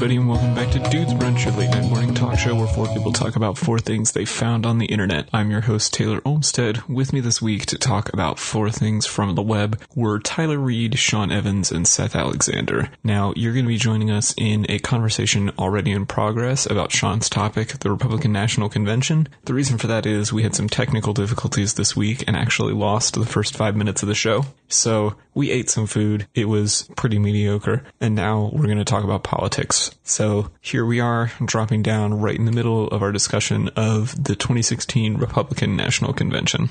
everybody, and welcome back to Dude's Brunch, your late-night morning talk show where four people talk about four things they found on the internet. I'm your host, Taylor Olmstead. With me this week to talk about four things from the web were Tyler Reed, Sean Evans, and Seth Alexander. Now, you're going to be joining us in a conversation already in progress about Sean's topic, the Republican National Convention. The reason for that is we had some technical difficulties this week and actually lost the first 5 minutes of the show. So we ate some food. It was pretty mediocre. And now we're going to talk about politics. So here we are, dropping down right in the middle of our discussion of the 2016 Republican National Convention.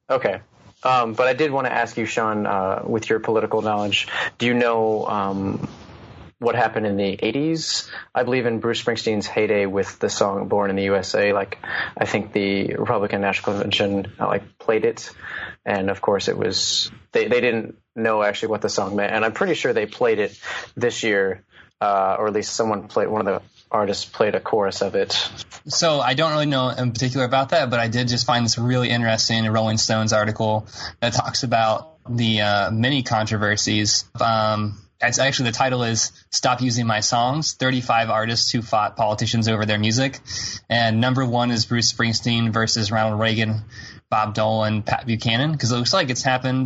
Okay. But I did want to ask you, Sean, with your political knowledge, do you know what happened in the 80s? I believe in Bruce Springsteen's heyday with the song Born in the USA. Like, I think the Republican National Convention played it. And of course it was, they didn't know actually what the song meant. And I'm pretty sure they played it this year, or at least one of the artists played a chorus of it. So I don't really know in particular about that, but I did just find this really interesting Rolling Stones article that talks about the many controversies. It's actually, the title is Stop Using My Songs, 35 Artists Who Fought Politicians Over Their Music. And number one is Bruce Springsteen versus Ronald Reagan, Bob Dole, Pat Buchanan, because it looks like it's happened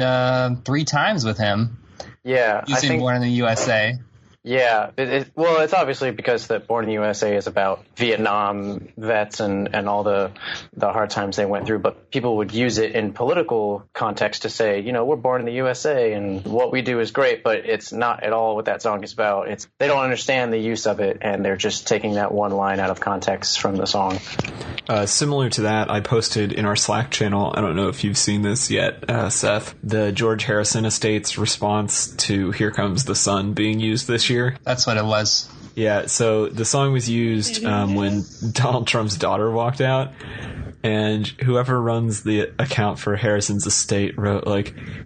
3 times with him. Yeah. Using Born in the USA. Yeah, well, it's obviously because that Born in the USA is about Vietnam vets and all the hard times they went through, but people would use it in political context to say, you know, we're born in the USA and what we do is great, but it's not at all what that song is about. They don't understand the use of it, and they're just taking that one line out of context from the song. Similar to that, I posted in our Slack channel, I don't know if you've seen this yet, Seth, the George Harrison Estate's response to Here Comes the Sun being used this year. That's what it was. Yeah, so the song was used when Donald Trump's daughter walked out, and whoever runs the account for Harrison's estate wrote,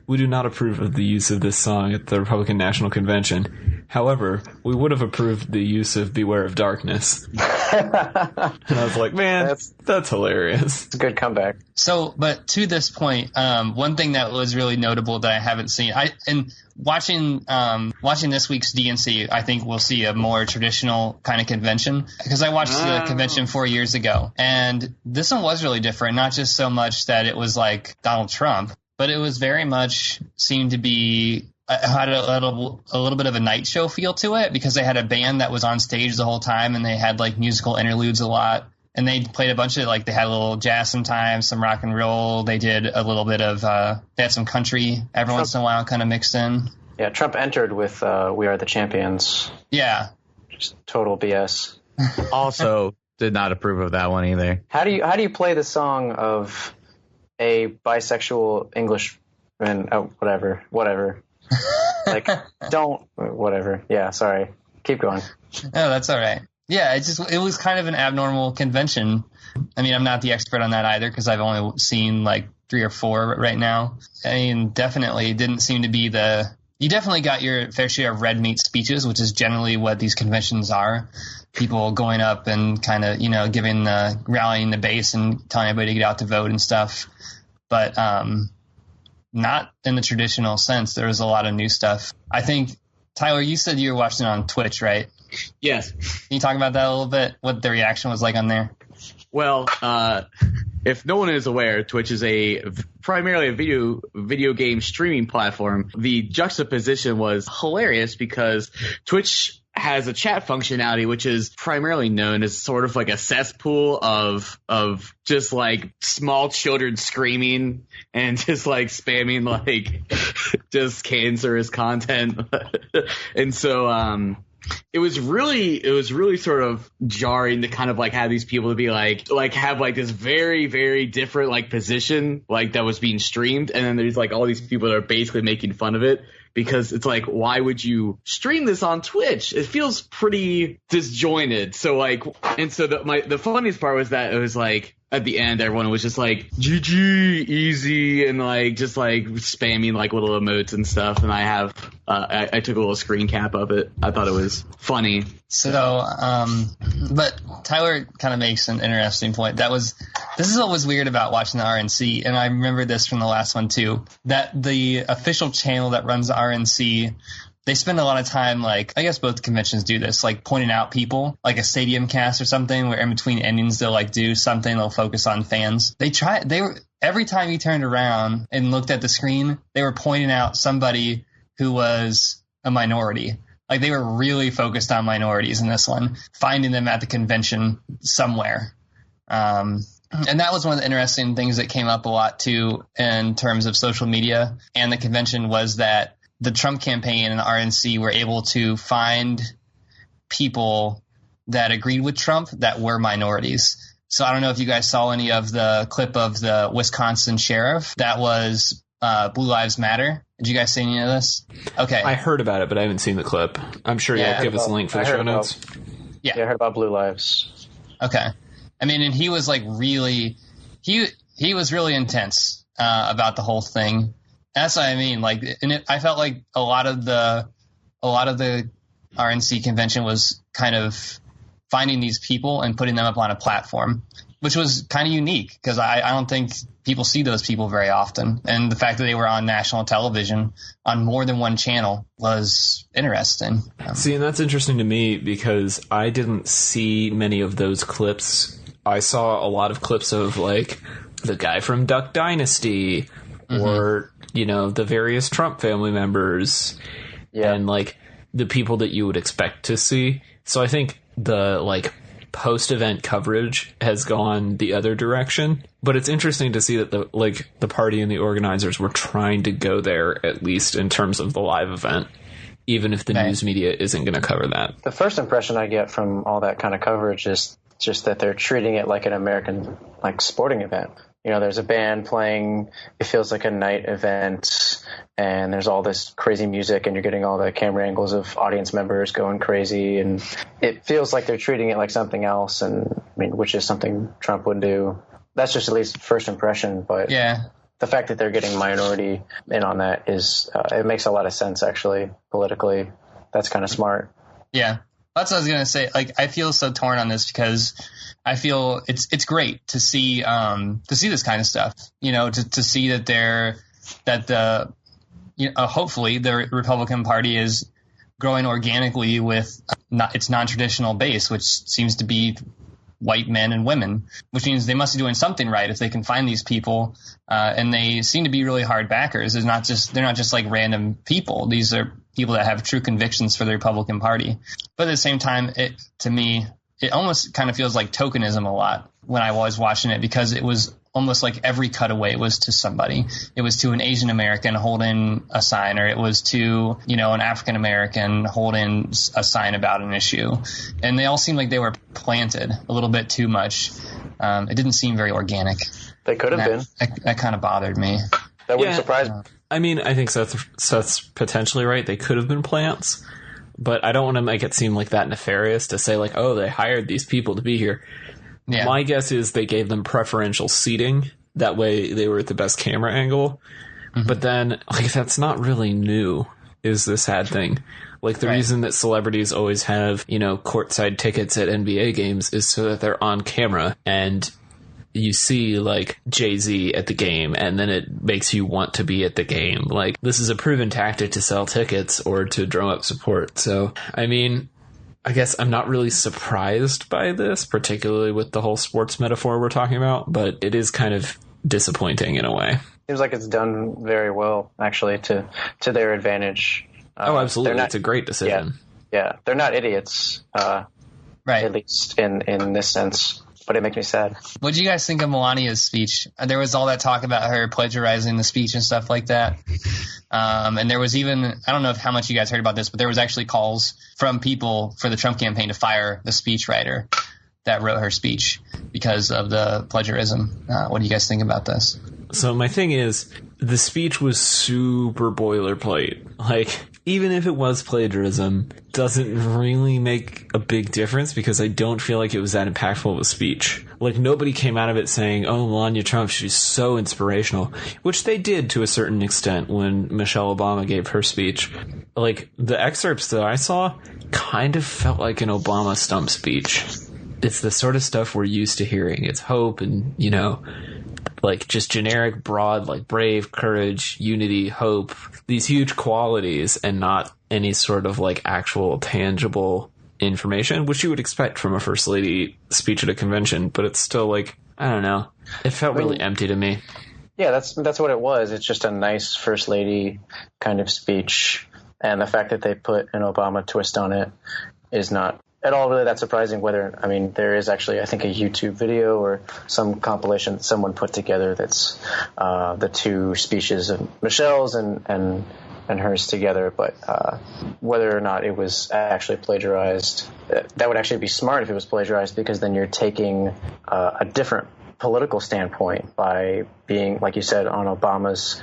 we do not approve of the use of this song at the Republican National Convention. However, we would have approved the use of Beware of Darkness. And I was like, man, that's hilarious. It's a good comeback. So, but to this point, one thing that was really notable that I haven't seen, watching this week's DNC, I think we'll see a more traditional kind of convention, because I watched the convention 4 years ago, and this one was really different. Not just so much that it was like Donald Trump, but it was very much seemed to be had a little bit of a night show feel to it, because they had a band that was on stage the whole time, and they had musical interludes a lot. And they played a bunch of, they had a little jazz sometimes, some rock and roll. They did a little bit of, they had some country every once in a while kind of mixed in. Yeah, Trump entered with We Are the Champions. Yeah. Just total BS. Also did not approve of that one either. How do you play the song of a bisexual Englishman? Oh, whatever. Whatever. Yeah, sorry. Keep going. No, that's all right. Yeah, it was kind of an abnormal convention. I mean, I'm not the expert on that either, because I've only seen 3 or 4 right now. I mean, definitely didn't seem to be you definitely got your fair share of red meat speeches, which is generally what these conventions are. People going up and kind of, rallying the base and telling everybody to get out to vote and stuff. But not in the traditional sense. There was a lot of new stuff. I think, Tyler, you said you were watching it on Twitch, right? Yes. Can you talk about that a little bit? What the reaction was like on there? Well, if no one is aware, Twitch is primarily a video game streaming platform. The juxtaposition was hilarious because Twitch has a chat functionality, which is primarily known as sort of like a cesspool of just small children screaming and just spamming just cancerous content. And so it was really sort of jarring to kind of have these people to be have this very, very different position that was being streamed, and then there's all these people that are basically making fun of it, because it's why would you stream this on Twitch? It feels pretty disjointed. So the funniest part was that it was at the end, everyone was just GG, easy, and just spamming little emotes and stuff. And I took a little screen cap of it. I thought it was funny. So, but Tyler kind of makes an interesting point. This is what was weird about watching the RNC, and I remember this from the last one too, that the official channel that runs the RNC they spend a lot of time, like, I guess both conventions do this, like pointing out people, like a stadium cast or something, where in between endings they'll like do something, they'll focus on fans. Every time you turned around and looked at the screen, they were pointing out somebody who was a minority. Like, they were really focused on minorities in this one, finding them at the convention somewhere. And that was one of the interesting things that came up a lot, too, in terms of social media and the convention, was that the Trump campaign and the RNC were able to find people that agreed with Trump that were minorities. So I don't know if you guys saw any of the clip of the Wisconsin sheriff that was Blue Lives Matter. Did you guys see any of this? Okay. I heard about it, but I haven't seen the clip. I'm sure you'll give us a link for the show notes. Yeah, I heard about Blue Lives. Okay. I mean, and he was like really, he was really intense about the whole thing. That's what I mean. Like, and I felt like a lot of the RNC convention was kind of finding these people and putting them up on a platform, which was kind of unique because I don't think people see those people very often. And the fact that they were on national television on more than one channel was interesting. See, and that's interesting to me because I didn't see many of those clips. I saw a lot of clips of, like, the guy from Duck Dynasty or, you know, the various Trump family members and, like, the people that you would expect to see. So I think the, like, post-event coverage has gone the other direction, but it's interesting to see that the party and the organizers were trying to go there, at least in terms of the live event, even if the news media isn't going to cover that. The first impression I get from all that kind of coverage is just that they're treating it like an American, like, sporting event. You know, there's a band playing, it feels like a night event, and there's all this crazy music, and you're getting all the camera angles of audience members going crazy, and it feels like they're treating it like something else, and I mean, which is something Trump would do. That's just at least first impression, but the fact that they're getting minority in on that is, it makes a lot of sense, actually, politically. That's kind of smart. Yeah. That's what I was going to say. Like, I feel so torn on this because I feel it's great to see this kind of stuff, you know, to see that hopefully the Republican Party is growing organically with its non-traditional base, which seems to be white men and women, which means they must be doing something right if they can find these people. And they seem to be really hard backers. They're not just like random people. These are people that have true convictions for the Republican Party. But at the same time, to me, it almost kind of feels like tokenism a lot when I was watching it, because it was almost like every cutaway was to somebody. It was to an Asian American holding a sign, or it was to, you know, an African American holding a sign about an issue. And they all seemed like they were planted a little bit too much. It didn't seem very organic. They could have been. That kind of bothered me. That wouldn't surprise me. I mean, I think Seth's potentially right. They could have been plants, but I don't want to make it seem like that nefarious to say, like, oh, they hired these people to be here. Yeah. My guess is they gave them preferential seating. That way they were at the best camera angle. But then, like, that's not really new, is the sad thing. Like, the reason that celebrities always have, you know, courtside tickets at NBA games is so that they're on camera and you see, like, Jay-Z at the game, and then it makes you want to be at the game. Like, this is a proven tactic to sell tickets or to drum up support. So, I mean, I guess I'm not really surprised by this, particularly with the whole sports metaphor we're talking about, but it is kind of disappointing in a way. Seems like it's done very well, actually, to their advantage. Oh, absolutely. It's a great decision. Yeah, they're not idiots, at least in this sense. But it makes me sad. What did you guys think of Melania's speech? There was all that talk about her plagiarizing the speech and stuff like that. And there was even, I don't know how much you guys heard about this, but there was actually calls from people for the Trump campaign to fire the speechwriter that wrote her speech because of the plagiarism. What do you guys think about this? So my thing is, the speech was super boilerplate. Like, even if it was plagiarism, doesn't really make a big difference because I don't feel like it was that impactful of a speech. Like, nobody came out of it saying, oh, Melania Trump, she's so inspirational, which they did to a certain extent when Michelle Obama gave her speech. Like, the excerpts that I saw kind of felt like an Obama stump speech. It's the sort of stuff we're used to hearing. It's hope and, you know, like just generic, broad, like brave, courage, unity, hope, these huge qualities, and not any sort of like actual tangible information, which you would expect from a first lady speech at a convention. But it's still like, I don't know, it felt really empty to me. Yeah, that's what it was. It's just a nice first lady kind of speech, and the fact that they put an Obama twist on it is not at all really that surprising. There is actually, I think, a YouTube video or some compilation that someone put together that's the two speeches of Michelle's and hers together, but whether or not it was actually plagiarized, that would actually be smart if it was plagiarized, because then you're taking a different political standpoint by being, like you said, on Obama's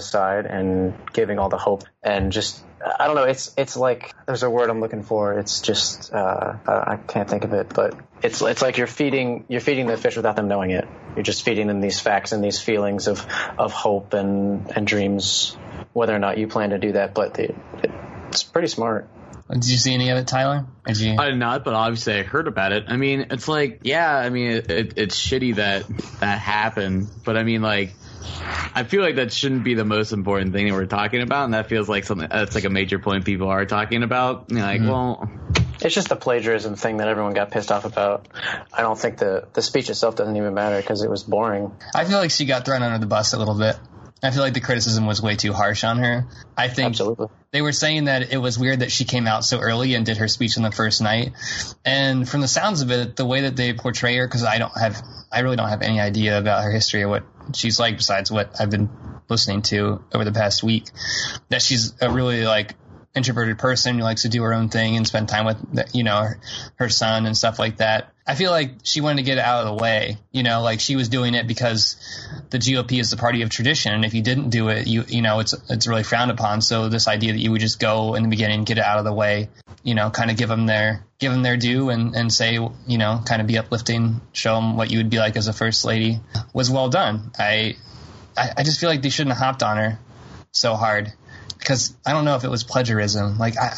side and giving all the hope, and just, I don't know, it's like, there's a word I'm looking for, it's just I can't think of it, but it's like you're feeding the fish without them knowing it. You're just feeding them these facts and these feelings of hope and dreams, whether or not you plan to do that, but it's pretty smart. Did you see any of it, Tyler? I did not, but obviously I heard about it. I mean, it's like, yeah, I mean, it's shitty that happened, but I mean, like, I feel like that shouldn't be the most important thing that we're talking about, and that feels like something that's like a major point people are talking about. You're like, well, it's just the plagiarism thing that everyone got pissed off about. I don't think the speech itself doesn't even matter because it was boring. I feel like she got thrown under the bus a little bit. I feel like the criticism was way too harsh on her. I think Absolutely. They were saying that it was weird that she came out so early and did her speech on the first night. And from the sounds of it, the way that they portray her, because I really don't have any idea about her history or what she's like besides what I've been listening to over the past week, that she's a really like introverted person who likes to do her own thing and spend time with, you know, her son and stuff like that. I feel like she wanted to get it out of the way, you know, like she was doing it because the GOP is the party of tradition. And if you didn't do it, you know, it's really frowned upon. So this idea that you would just go in the beginning, get it out of the way, you know, kind of give them their due and say, you know, kind of be uplifting, show them what you would be like as a first lady, was well done. I just feel like they shouldn't have hopped on her so hard. Because I don't know if it was plagiarism. Like, I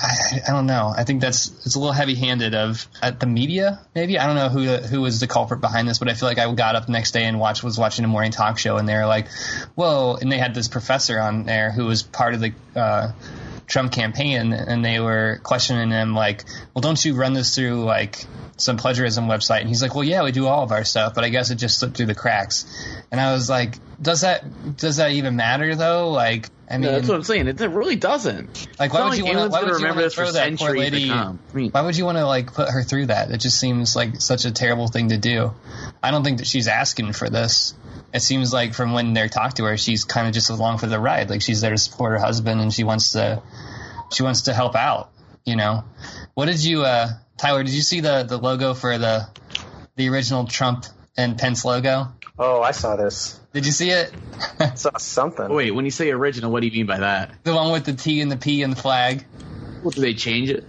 don't know. I think it's a little heavy-handed at the media, maybe. I don't know who was the culprit behind this, but I feel like I got up the next day and was watching a morning talk show, and they were like, whoa. And they had this professor on there who was part of the Trump campaign, and they were questioning him like, well, don't you run this through like some plagiarism website? And he's like, well, yeah, we do all of our stuff, but I guess it just slipped through the cracks. And I was like, does that even matter though? Like, I mean, no, that's what I'm saying. It really doesn't. Like, why would you want to remember this for that poor lady? Why would you want to like put her through that? It just seems like such a terrible thing to do. I don't think that she's asking for this. It seems like from when they talk to her, she's kind of just along for the ride. Like, she's there to support her husband, and she wants to help out. You know, what did you, Tyler? Did you see the logo for the original Trump and Pence logo? Oh, I saw this. Did you see it? I saw something. Wait, when you say original, what do you mean by that? The one with the T and the P and the flag. Well, do they change it?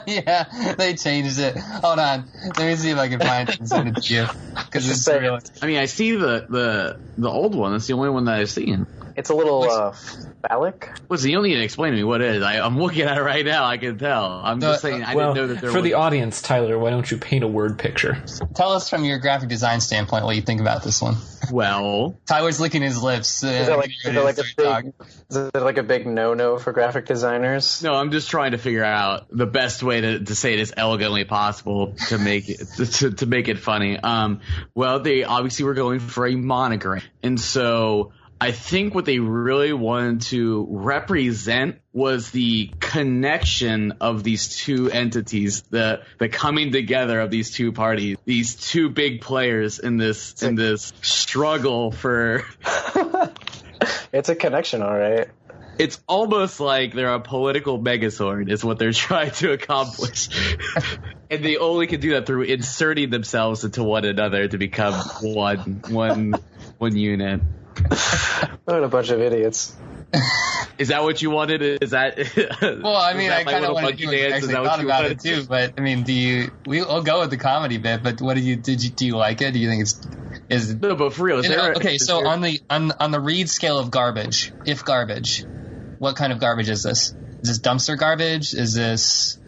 Yeah, they changed it. Hold on, let me see if I can find it and send it to you. Because it's real. I mean, I see the old one. That's the only one that I've seen. It's a little phallic. Listen, you don't need to explain to me what it is. I'm looking at it right now. I can tell. I'm just saying I didn't know that there was. For the audience, Tyler, why don't you paint a word picture? Tell us from your graphic design standpoint what you think about this one. Well, Tyler's licking his lips. Is it like a big no-no for graphic designers? No, I'm just trying to figure out the best way to say it as elegantly possible to make it to make it funny. Well, they obviously were going for a monogram, and so I think what they really wanted to represent was the connection of these two entities, the coming together of these two parties, these two big players in this struggle for. It's a connection, all right. It's almost like they're a political megazord is what they're trying to accomplish. And they only can do that through inserting themselves into one another to become one unit. What a bunch of idiots. Is that what you wanted? Is that? Well, I mean, I kind of wanted to do actually thought about it too. But I mean, we'll go with the comedy bit. But what do you like it? Do you think is no? But for real, okay. So on the Reed scale of garbage, if garbage, what kind of garbage is this? Is this dumpster garbage? Is this?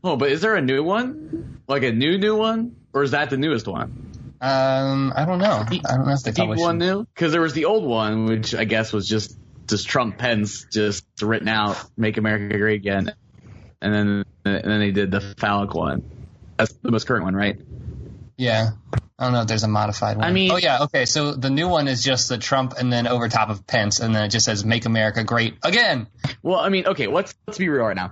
Oh, but is there a new one? Like a new one, or is that the newest one? I don't know. I don't know if they Keep published one new? Because there was the old one, which I guess was just Trump pens just written out, "Make America Great Again," and then they did the phallic one. That's the most current one, right? Yeah. I don't know if there's a modified one. I mean... Oh, yeah, okay, so the new one is just the Trump and then over top of Pence, and then it just says, "Make America Great Again." Well, I mean, okay, let's be real right now.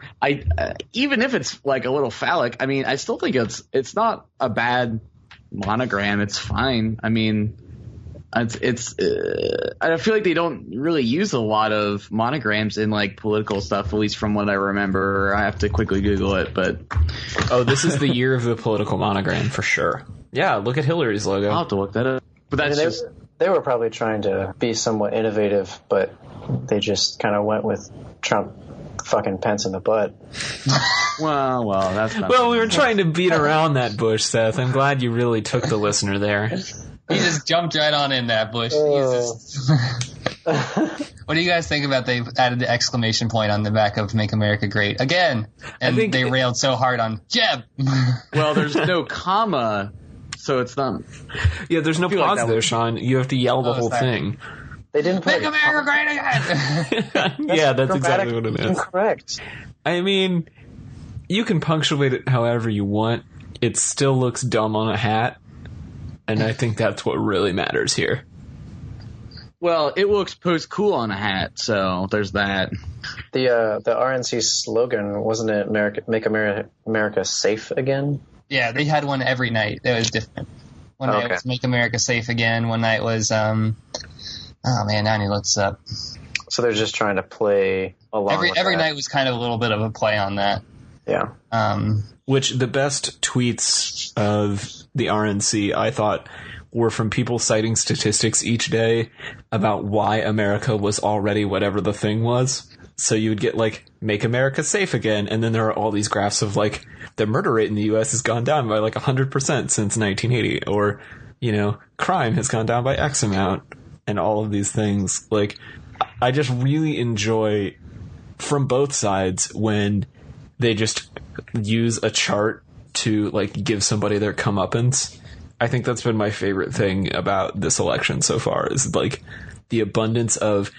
Even if it's like a little phallic, I mean, I still think it's not a bad monogram. It's fine. I mean, I feel like they don't really use a lot of monograms in like political stuff, at least from what I remember. I have to quickly Google it, but this is the year of the political monogram for sure. Yeah, look at Hillary's logo. I'll have to look that up. But that's they were probably trying to be somewhat innovative, but they just kind of went with Trump fucking Pence in the butt. well, that's not well, we were trying to beat around that bush, Seth. I'm glad you really took the listener there. He just jumped right on in that bush. What do you guys think about they added the exclamation point on the back of "Make America Great Again"? And they railed so hard on Jeb. Well, there's no comma, so it's not. Yeah, there's no pause there, Sean. You have to yell the whole thing. They didn't put "Make America Great Again." Yeah, that's exactly what it is. Incorrect. I mean, you can punctuate it however you want. It still looks dumb on a hat, and I think that's what really matters here. Well, it looks post-cool on a hat, so there's that. The RNC slogan, wasn't it "Make America Safe Again"? Yeah, they had one every night. It was different. One night was "Make America Safe Again." One night was, oh man, now I need to look this up. So they're just trying to play along every night was kind of a little bit of a play on that. Yeah. Which the best tweets of the RNC, I thought, were from people citing statistics each day about why America was already whatever the thing was. So you would get like, "Make America Safe Again," and then there are all these graphs of like, the murder rate in the U.S. has gone down by like 100% since 1980, or, you know, crime has gone down by X amount, and all of these things. Like, I just really enjoy from both sides when they just use a chart to like give somebody their comeuppance. I think that's been my favorite thing about this election so far, is like the abundance of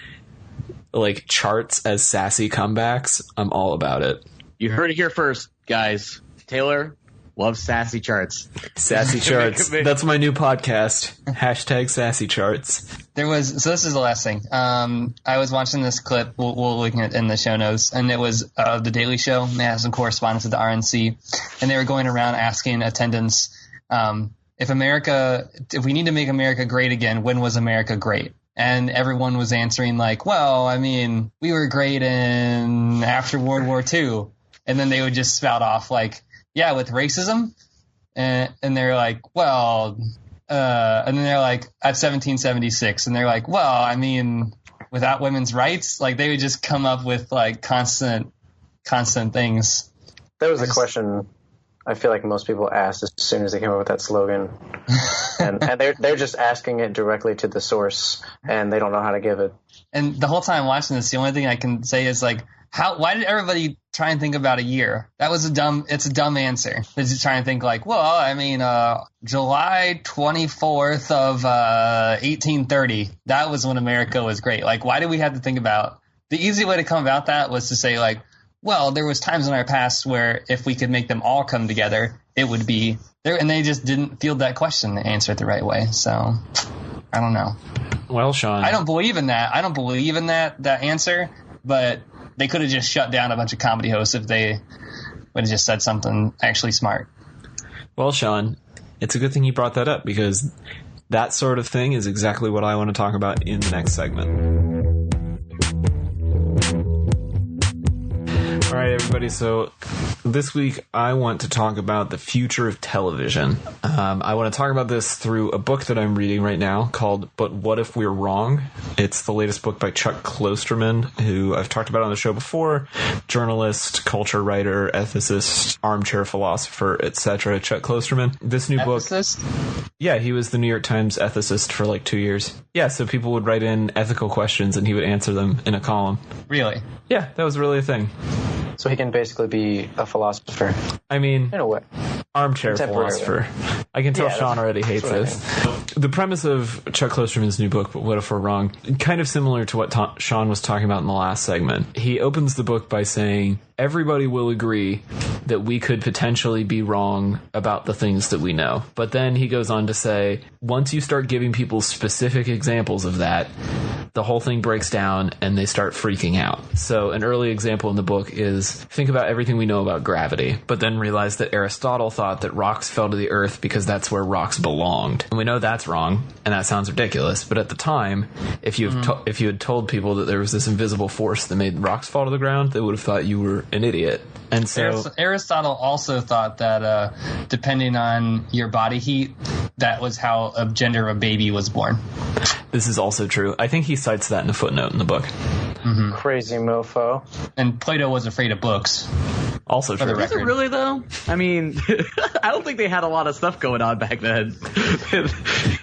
like charts as sassy comebacks. I'm all about it. You heard it here first, guys. Taylor loves sassy charts. Sassy charts. That's my new podcast. Hashtag sassy charts. So this is the last thing. I was watching this clip. We'll link it in the show notes, and it was The Daily Show. They had some correspondence with the RNC, and they were going around asking attendants, if we need to make America great again, when was America great? And everyone was answering like, well, I mean, we were great after World War II. And then they would just spout off like, yeah, with racism. And they're like, well, and then they're like, at 1776. And they're like, well, I mean, without women's rights, like they would just come up with like constant things. That was a question I feel like most people asked as soon as they came up with that slogan. and they're just asking it directly to the source, and they don't know how to give it. And the whole time watching this, the only thing I can say is like, why did everybody try and think about a year? It's a dumb answer. They just try and think like, well, I mean, July 24th of 1830, that was when America was great. Like, why do we have to think about? The easy way to come about that was to say like, well, there was times in our past where if we could make them all come together, it would be there. And they just didn't field that question and answer it the right way. So I don't know. Well, Sean, I don't believe in that. I don't believe in that answer, but they could have just shut down a bunch of comedy hosts if they would have just said something actually smart. Well, Sean, it's a good thing you brought that up, because that sort of thing is exactly what I want to talk about in the next segment. All right, everybody. So this week I want to talk about the future of television. I want to talk about this through a book that I'm reading right now called But What If We're Wrong? It's the latest book by Chuck Klosterman, who I've talked about on the show before. Journalist, culture writer, ethicist, armchair philosopher, etc. Chuck Klosterman. This new Ethicist? book... Yeah, he was the New York Times ethicist for like 2 years. Yeah, so people would write in ethical questions and he would answer them in a column. Really? Yeah, that was really a thing. So he can basically be a philosopher. I mean, in a way. armchair Contemporary. philosopher. I can tell Yeah, Sean already hates that's what this. The premise of Chuck Klosterman's new book, What If We're Wrong, kind of similar to what Sean was talking about in the last segment. He opens the book by saying, everybody will agree that we could potentially be wrong about the things that we know. But then he goes on to say, once you start giving people specific examples of that, the whole thing breaks down and they start freaking out. So an early example in the book is, think about everything we know about gravity, but then realize that Aristotle thought that rocks fell to the earth because that's where rocks belonged. And we know that's wrong, and that sounds ridiculous. But at the time, if you had told people that there was this invisible force that made rocks fall to the ground, they would have thought you were an idiot. And so Aristotle also thought that depending on your body heat, that was how a gender of a baby was born. This is also true. I think he cites that in a footnote in the book. Mm-hmm. Crazy mofo. And Plato was afraid of books. Also true. Is it really, though? I mean, I don't think they had a lot of stuff going on back then.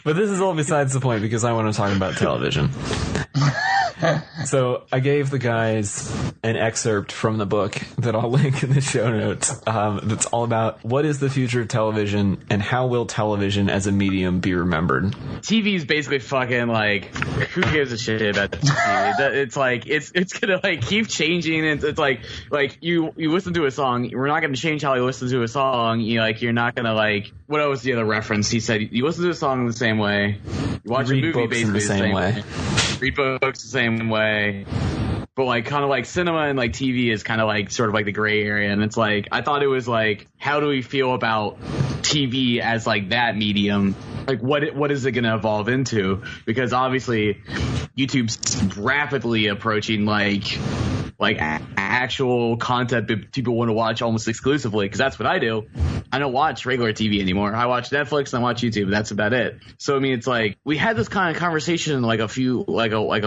But this is all besides the point, because I want to talk about television. So I gave the guys an excerpt from the book that I'll link in the show notes that's all about what is the future of television and how will television as a medium be remembered. TV is basically fucking like, who gives a shit about TV? It's like, it's gonna like keep changing. It's like you listen to a song, we're not gonna change how you listen to a song. You're not gonna like, what was the other reference? He said you listen to a song the same way, you watch a movie basically the same way. Read books the same way. But like kind of like cinema and like TV is kind of like sort of like the gray area. And it's like, I thought it was like, how do we feel about TV as like that medium? Like what is it going to evolve into? Because obviously YouTube's rapidly approaching like actual content that people want to watch almost exclusively, because that's what I do. I don't watch regular TV anymore. I watch Netflix and I watch YouTube. That's about it. So I mean, it's like we had this kind of conversation like a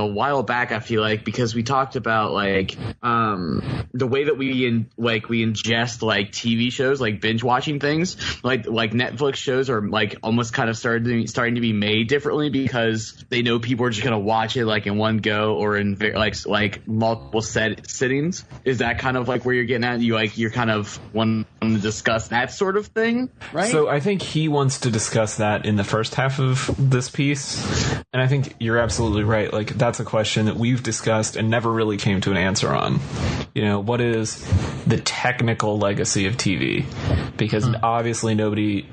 while back, I feel like, because we talked about like the way that we ingest like TV shows, like binge watching things, like Netflix shows are like almost kind of starting to be made differently because they know people are just gonna watch it like in one go or in like multiple sittings. Is that kind of like where you're getting at? You're kind of wanting to discuss that sort of thing, right? So I think he wants to discuss that in the first half of this piece, and I think you're absolutely right. Like, that's a question that we've discussed and never really came to an answer on. What is the technical legacy of TV? Because obviously nobody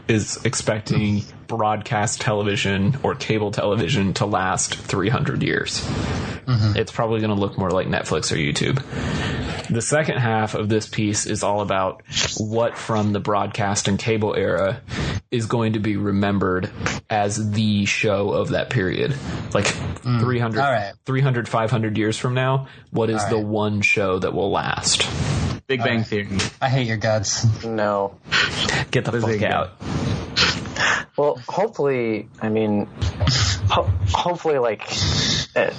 is expecting broadcast television or cable television to last 300 years. Mm-hmm. It's probably going to look more like Netflix or YouTube. The second half of this piece is all about what from the broadcast and cable era is going to be remembered as the show of that period. Like 300, 500 years from now, what is the one show that will last? Big Bang Theory. I hate your guts. No. Get the fuck out. Well, hopefully, I mean, hopefully, like, I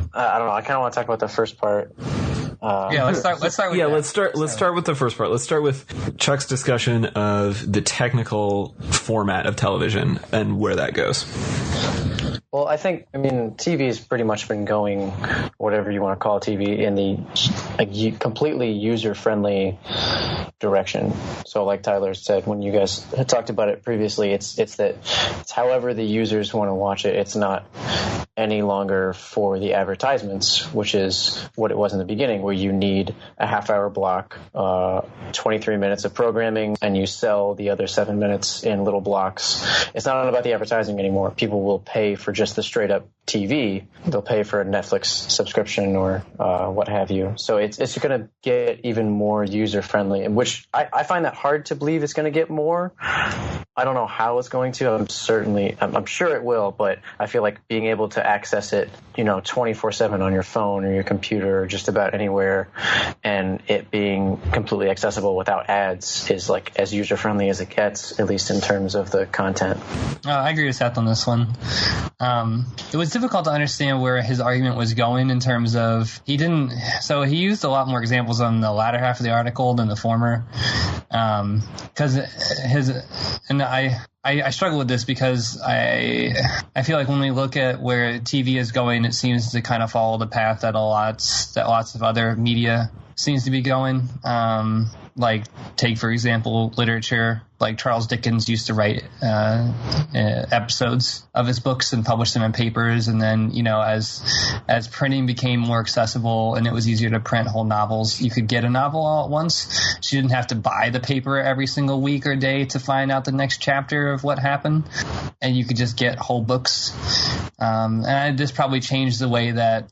don't know. I kind of want to talk about the first part. Let's start with let's start with the first part. Let's start with Chuck's discussion of the technical format of television and where that goes. Well, I mean, TV has pretty much been going, whatever you want to call TV, in the completely user-friendly direction. So like Tyler said, when you guys had talked about it previously, it's however the users want to watch it. It's not any longer for the advertisements, which is what it was in the beginning, where you need a half-hour block, 23 minutes of programming, and you sell the other 7 minutes in little blocks. It's not about the advertising anymore. People will pay for just the straight-up TV. They'll pay for a Netflix subscription or what have you. So it's going to get even more user-friendly, which I find that hard to believe it's going to get more. I don't know how it's going to. I'm sure it will, but I feel like being able to access it, 24/7 on your phone or your computer or just about anywhere, and it being completely accessible without ads is like as user-friendly as it gets, at least in terms of the content. I agree with Seth on this one. It was difficult to understand where his argument was going in terms of he used a lot more examples on the latter half of the article than the former. Because I struggle with this because I feel like when we look at where TV is going, it seems to kind of follow the path that lots of other media seems to be going. Like, take, for example, literature. Like, Charles Dickens used to write episodes of his books and publish them in papers. And then, you know, as printing became more accessible and it was easier to print whole novels, you could get a novel all at once. So you didn't have to buy the paper every single week or day to find out the next chapter of what happened. And you could just get whole books. And this probably changed the way that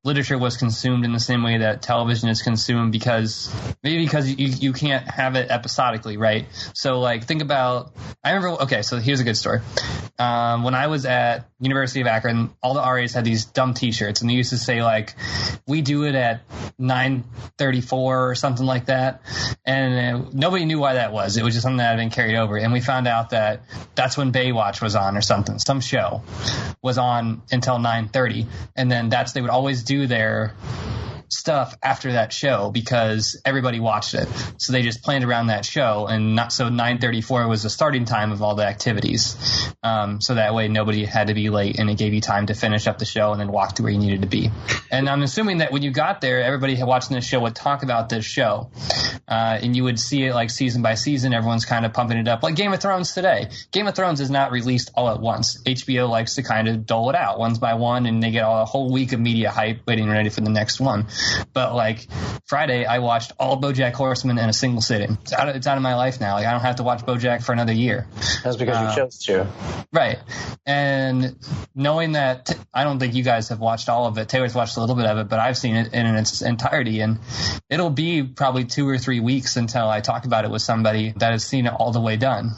literature was consumed in the same way that television is consumed, because you can't have it episodically, right? So, like, think about, so here's a good story. When I was at University of Akron, all the RAs had these dumb t-shirts, and they used to say, like, we do it at 9:34 or something like that. And nobody knew why that was. It was just something that had been carried over. And we found out that that's when Baywatch was on or something. Some show was on until 9:30. And then they would always do their stuff after that show because everybody watched it. So they just planned around that show, and 9:34 was the starting time of all the activities. So that way nobody had to be late, and it gave you time to finish up the show and then walk to where you needed to be. And I'm assuming that when you got there, everybody watching this show would talk about this show. And you would see it like season by season. Everyone's kind of pumping it up, like Game of Thrones today. Game of Thrones is not released all at once. HBO likes to kind of dole it out one by one, and they get a whole week of media hype waiting ready for the next one. But like Friday, I watched all BoJack Horseman in a single sitting. It's out of my life now. Like, I don't have to watch BoJack for another year. That's because you chose to. Right. And knowing that, I don't think you guys have watched all of it. Taylor's watched a little bit of it, but I've seen it in its entirety. And it'll be probably 2 or 3 weeks until I talk about it with somebody that has seen it all the way done,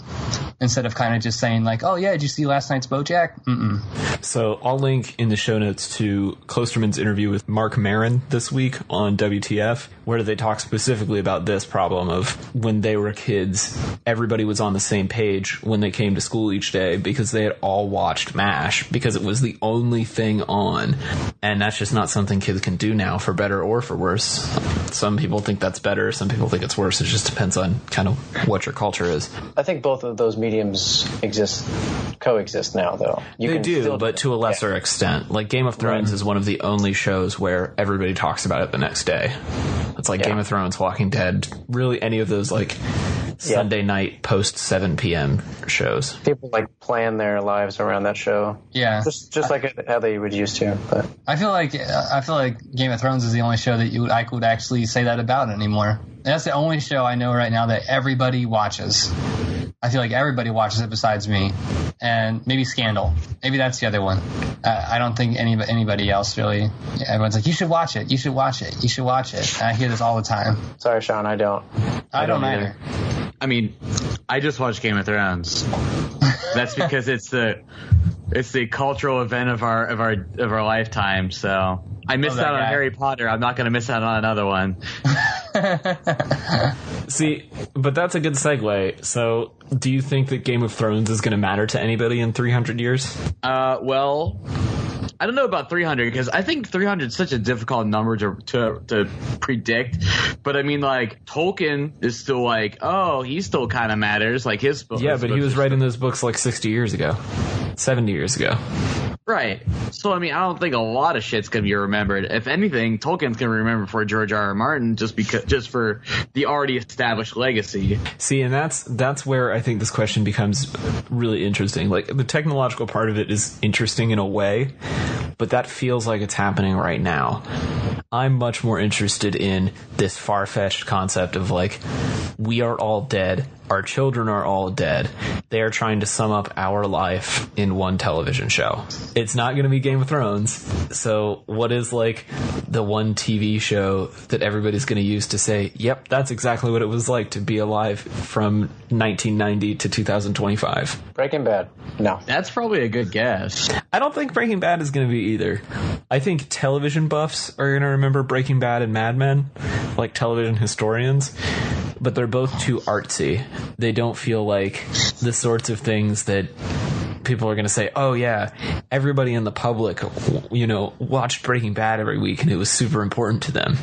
instead of kind of just saying like, oh yeah, did you see last night's BoJack? Mm-mm. So I'll link in the show notes to Klosterman's interview with Mark Maron this week on WTF, where they talk specifically about this problem of when they were kids, everybody was on the same page when they came to school each day because they had all watched MASH because it was the only thing on. And that's just not something kids can do now, for better or for worse. Some people think that's better, some people think it's worse. It just depends on kind of what your culture is. I think both of those mediums coexist now, though. They do, but to a lesser extent. Like Game of Thrones is one of the only shows where everybody talks about it the next day. It's like Game of Thrones, Walking Dead, really any of those like Sunday night post 7 p.m. shows. People like plan their lives around that show. Yeah, just like how they would used to. But I feel like Game of Thrones is the only show that I could actually say that about anymore. And that's the only show I know right now that everybody watches. I feel like everybody watches it besides me, and maybe Scandal. Maybe that's the other one. I don't think anybody else really. Everyone's like, you should watch it. You should watch it. You should watch it. And I hear this all the time. Sorry, Sean, I don't. I don't either. I mean, I just watched Game of Thrones. That's because it's the cultural event of our lifetime. So I missed out on Harry Potter. I'm not going to miss out on another one. See, but that's a good segue. So, do you think that Game of Thrones is going to matter to anybody in 300 years? Well, I don't know about 300 because I think 300 is such a difficult number to predict. But I mean, like, Tolkien is still like, oh, he still kind of matters. Like his book. Yeah, but he was writing those books like 60 years ago, 70 years ago. Right. So, I mean, I don't think a lot of shit's going to be remembered. If anything, Tolkien's going to remember for George R.R. Martin just for the already established legacy. See, and that's where I think this question becomes really interesting. Like, the technological part of it is interesting in a way, but that feels like it's happening right now. I'm much more interested in this far-fetched concept of, like, we are all dead. Our children are all dead. They are trying to sum up our life in one television show. It's not going to be Game of Thrones. So what is like the one TV show that everybody's going to use to say, yep, that's exactly what it was like to be alive from 1990 to 2025? Breaking Bad. No. That's probably a good guess. I don't think Breaking Bad is going to be either. I think television buffs are going to remember Breaking Bad and Mad Men, like television historians. But they're both too artsy. They don't feel like the sorts of things that people are going to say, oh yeah, everybody in the public, watched Breaking Bad every week and it was super important to them.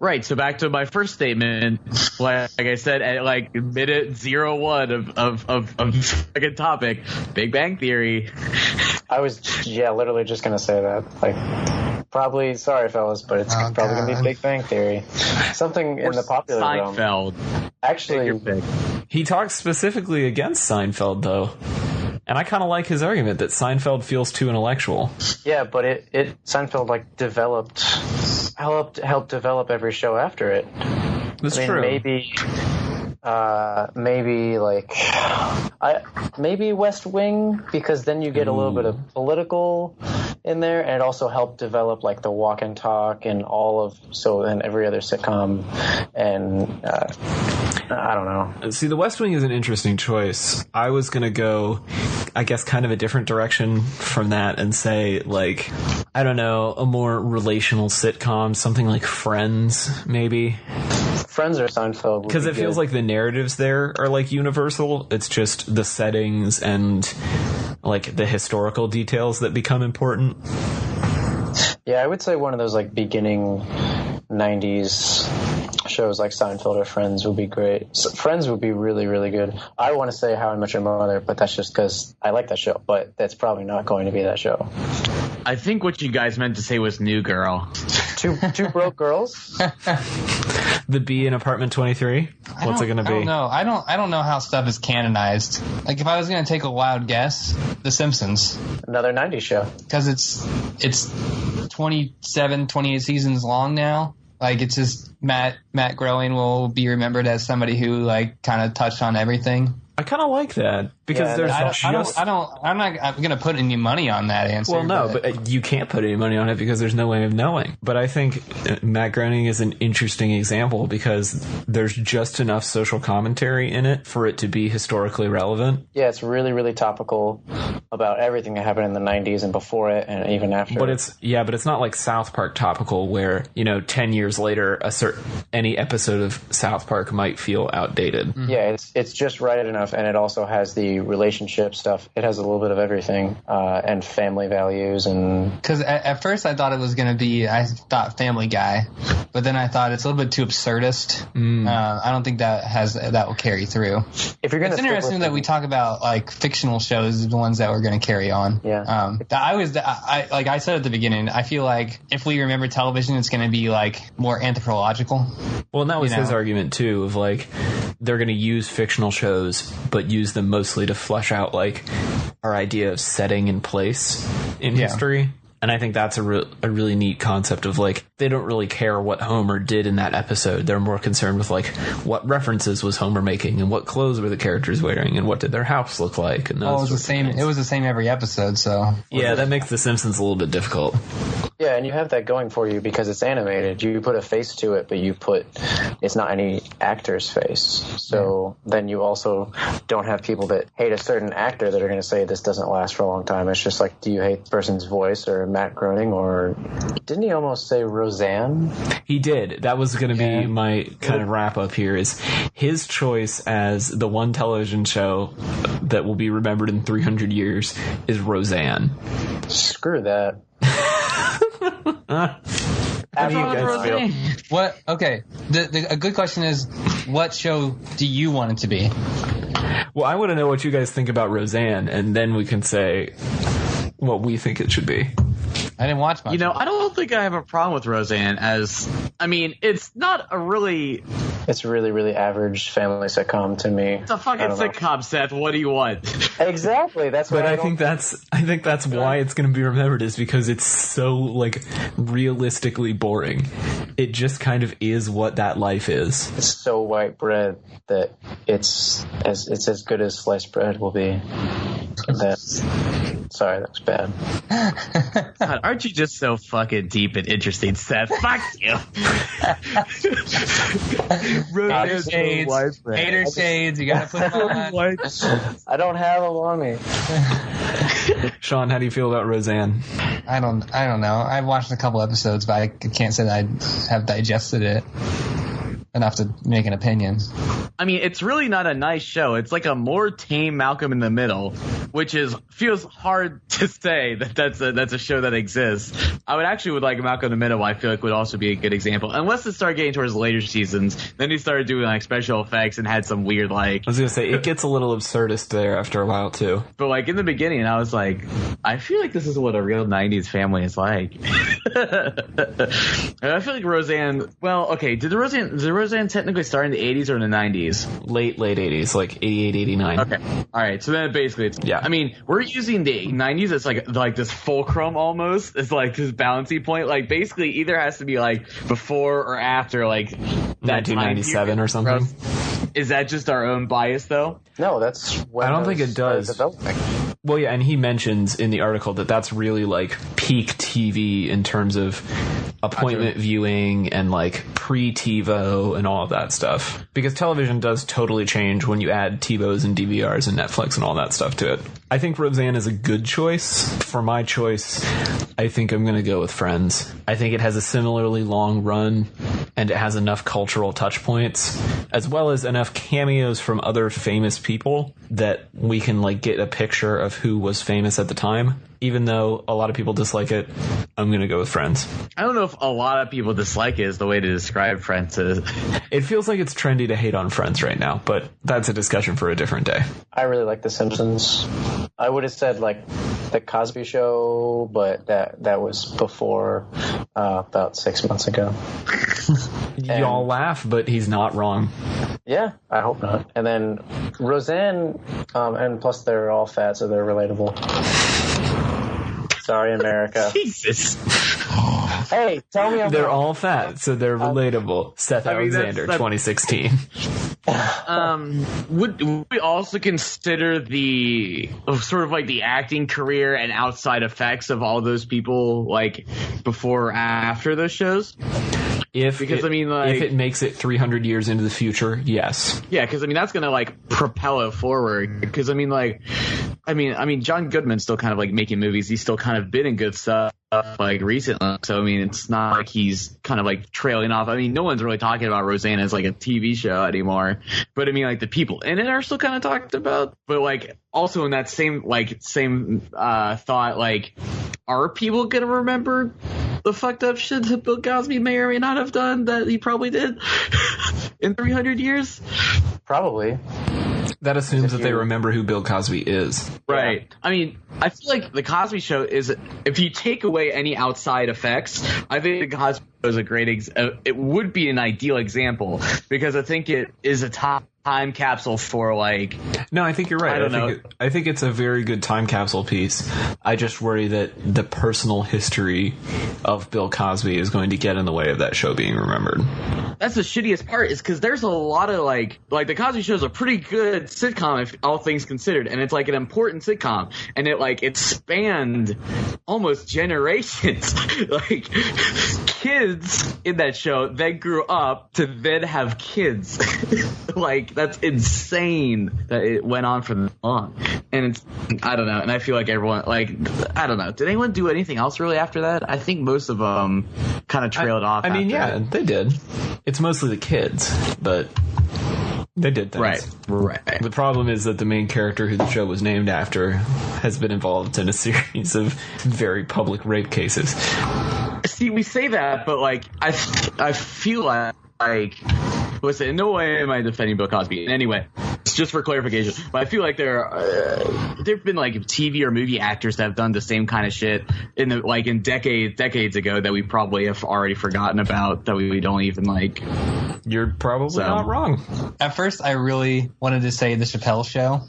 Right. So back to my first statement, like I said, at like minute 01 of second topic, Big Bang Theory. I was, literally just going to say that. Like, Probably, sorry, fellas, but it's probably going to be Big Bang Theory. Something in the popular realm. Seinfeld. Actually, He talks specifically against Seinfeld, though. And I kind of like his argument that Seinfeld feels too intellectual. yeah, but Seinfeld like helped develop every show after it. That's I mean, true. Maybe West Wing, because then you get a little bit of political in there, and it also helped develop like the walk and talk and and every other sitcom, and I don't know. See, The West Wing is an interesting choice. I was going to go, I guess, kind of a different direction from that and say, like, I don't know, a more relational sitcom, something like Friends, maybe. Friends or Seinfeld? Because it feels like the narratives there are, like, universal. It's just the settings and, like, the historical details that become important. Yeah, I would say one of those, like, beginning 90s shows like Seinfeld or Friends would be great. Friends would be really, really good. I want to say How I Met Your Mother, but that's just because I like that show. But that's probably not going to be that show. I think what you guys meant to say was New Girl. Two broke girls. The Bee in Apartment 23. What's it going to be? I don't know. I don't know how stuff is canonized. Like, if I was going to take a wild guess, The Simpsons. Another 90s show. Because it's 27, 28 seasons long now. Like, it's just Matt Groening will be remembered as somebody who, like, kind of touched on everything. I kind of like that because there's I'm not going to put any money on that answer. Well, no, but you can't put any money on it because there's no way of knowing. But I think Matt Groening is an interesting example because there's just enough social commentary in it for it to be historically relevant. Yeah, it's really, really topical about everything that happened in the 90s and before it and even after. But it's not like South Park topical where, 10 years later any episode of South Park might feel outdated. Mm-hmm. Yeah, it's just right enough, and it also has the relationship stuff. It has a little bit of everything, and family values. And because at first I thought it was going to be, Family Guy, but then I thought it's a little bit too absurdist. I don't think that will carry through. If you're going, it's interesting that we talk about like fictional shows, the ones that we're going to carry on. Yeah. I said at the beginning, I feel like if we remember television, it's going to be like more anthropological. Well, and that was his argument too, of like they're going to use fictional shows, but use them mostly to flesh out like our idea of setting and place in history. And I think that's a really neat concept of like, they don't really care what Homer did in that episode. They're more concerned with like, what references was Homer making and what clothes were the characters wearing and what did their house look like. And it was the same. It was the same every episode. So yeah, that makes The Simpsons a little bit difficult. Yeah, and you have that going for you because it's animated. You put a face to it, but it's not any actor's face. So then you also don't have people that hate a certain actor that are going to say this doesn't last for a long time. It's just like, do you hate the person's voice or Matt Groening, or didn't he almost say Roseanne? He did. That was going to be my kind of wrap up here, is his choice as the one television show that will be remembered in 300 years is Roseanne. Screw that. How do you guys feel? What? Okay. A good question is, what show do you want it to be? Well, I want to know what you guys think about Roseanne, and then we can say what we think it should be. I didn't watch much. I don't think I have a problem with Roseanne it's not a really... It's really, really average family sitcom to me. It's a fucking sitcom, Seth. What do you want? Exactly. That's what I think that's why it's going to be remembered, is because it's so like realistically boring. It just kind of is what that life is. It's so white bread that it's as good as sliced bread will be. Sorry, that was bad. God, aren't you just so fucking deep and interesting, Seth? Fuck you. Hater shades. You gotta put them on. I don't have them on me. Sean, how do you feel about Roseanne? I don't know. I've watched a couple episodes, but I can't say that I have digested it enough to make an opinion. I mean, it's really not a nice show. It's like a more tame Malcolm in the Middle, which feels hard to say that that's a show that exists. I would like Malcolm in the Middle. I feel like would also be a good example, unless it started getting towards later seasons. Then he started doing like special effects and had some weird like. I was gonna say it gets a little absurdist there after a while too. But like in the beginning, I was like, I feel like this is what a real '90s family is like. And I feel like Roseanne. Well, okay, did Roseanne technically start in the '80s or in the '90s? Late '80s, like 88, 89. Okay, all right. So then basically, yeah. I mean, we're using the '90s as like this fulcrum almost. It's like this balancing point. Like basically, either has to be like before or after like that 1997 or something. Is that just our own bias though? No, that's when I don't think it does. Developing. Well, yeah, and he mentions in the article that that's really like peak TV in terms of appointment viewing and like pre-TiVo and all of that stuff. Because television does totally change when you add TiVos and DVRs and Netflix and all that stuff to it. I think Roseanne is a good choice. For my choice, I think I'm going to go with Friends. I think it has a similarly long run and it has enough cultural touch points as well as enough cameos from other famous people that we can like get a picture of who was famous at the time. Even though a lot of people dislike it, I'm going to go with Friends. I don't know if a lot of people dislike it is the way to describe Friends. It feels like it's trendy to hate on Friends right now, but that's a discussion for a different day. I really like The Simpsons. I would have said like The Cosby Show, but that was before about 6 months ago. Y'all laugh, but he's not wrong. Yeah, I hope not. And then Roseanne, and plus they're all fat, so they're relatable. Sorry, America. Jesus. Hey, tell me they're all fat, so they're relatable. Seth Alexander, 2016. Would we also consider the sort of like the acting career and outside effects of all those people like before or after those shows? If it makes it 300 years into the future, yes. Yeah, because I mean that's gonna like propel it forward. Because I mean John Goodman's still kind of like making movies. He's still kind of been in good stuff like recently. So I mean it's not like he's kind of like trailing off. I mean no one's really talking about Roseanne as like a TV show anymore. But I mean like the people in it are still kind of talked about. But like also in that same thought, like are people gonna remember the fucked up shit that Bill Cosby may or may not have done that he probably did in 300 years? Probably. That assumes that they remember who Bill Cosby is. Right. Yeah. I mean, I feel like The Cosby Show is, if you take away any outside effects, I think The Cosby Show is a great, it would be an ideal example because I think it is a time capsule for like. No, I think you're right. I think it's a very good time capsule piece. I just worry that the personal history of Bill Cosby is going to get in the way of that show being remembered. That's the shittiest part is because there's a lot of like The Cosby Show is a pretty good sitcom if all things considered, and it's like an important sitcom, and it spanned almost generations. Like kids in that show then grew up to then have kids. Like that's insane that it went on for that long. And it's I don't know, and I feel like everyone I don't know. Did anyone do anything else really after that? I think most of them kind of trailed off. I mean, yeah, they did. It's mostly the kids, but they did things. Right. The problem is that the main character who the show was named after has been involved in a series of very public rape cases. See, we say that, but like I feel like listen, in no way am I defending Bill Cosby in any way. It's just for clarification. But I feel like there've been like TV or movie actors that have done the same kind of shit in decades ago that we probably have already forgotten about, that we don't even like. You're probably not wrong. At first, I really wanted to say the Chappelle Show.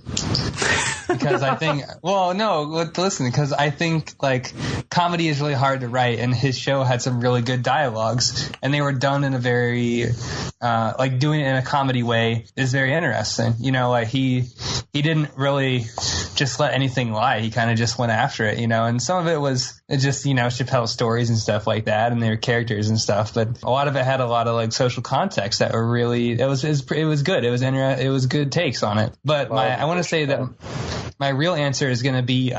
Because I think, because I think like comedy is really hard to write, and his show had some really good dialogues, and they were done in a very, doing it in a comedy way is very interesting. You know, like he didn't really just let anything lie. He kind of just went after it, you know, and some of it was just, Chappelle's stories and stuff like that, and their characters and stuff, but a lot of it had a lot of like social context that were really, it was good. It was good takes on it. But I want to say that my real answer is going to be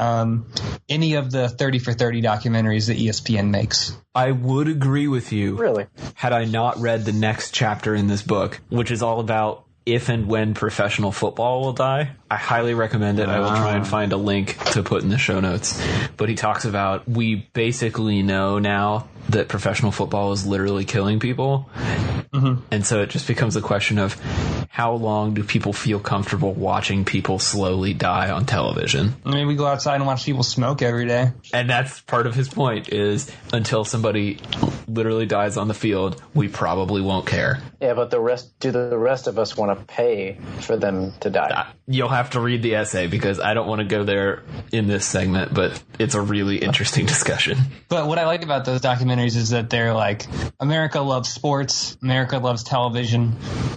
any of the 30 for 30 documentaries that ESPN makes. I would agree with you. Really? Had I not read the next chapter in this book, which is all about If and When Professional Football Will Die. I highly recommend it. I will try and find a link to put in the show notes. But he talks about, we basically know now that professional football is literally killing people. Mm-hmm. And so it just becomes a question of how long do people feel comfortable watching people slowly die on television? I mean, we go outside and watch people smoke every day. And that's part of his point, is until somebody literally dies on the field, we probably won't care. Yeah, but the rest of us want to pay for them to die? You'll have to read the essay, because I don't want to go there in this segment, but it's a really interesting discussion. But what I like about those documentaries is that they're like, America loves sports, America loves television.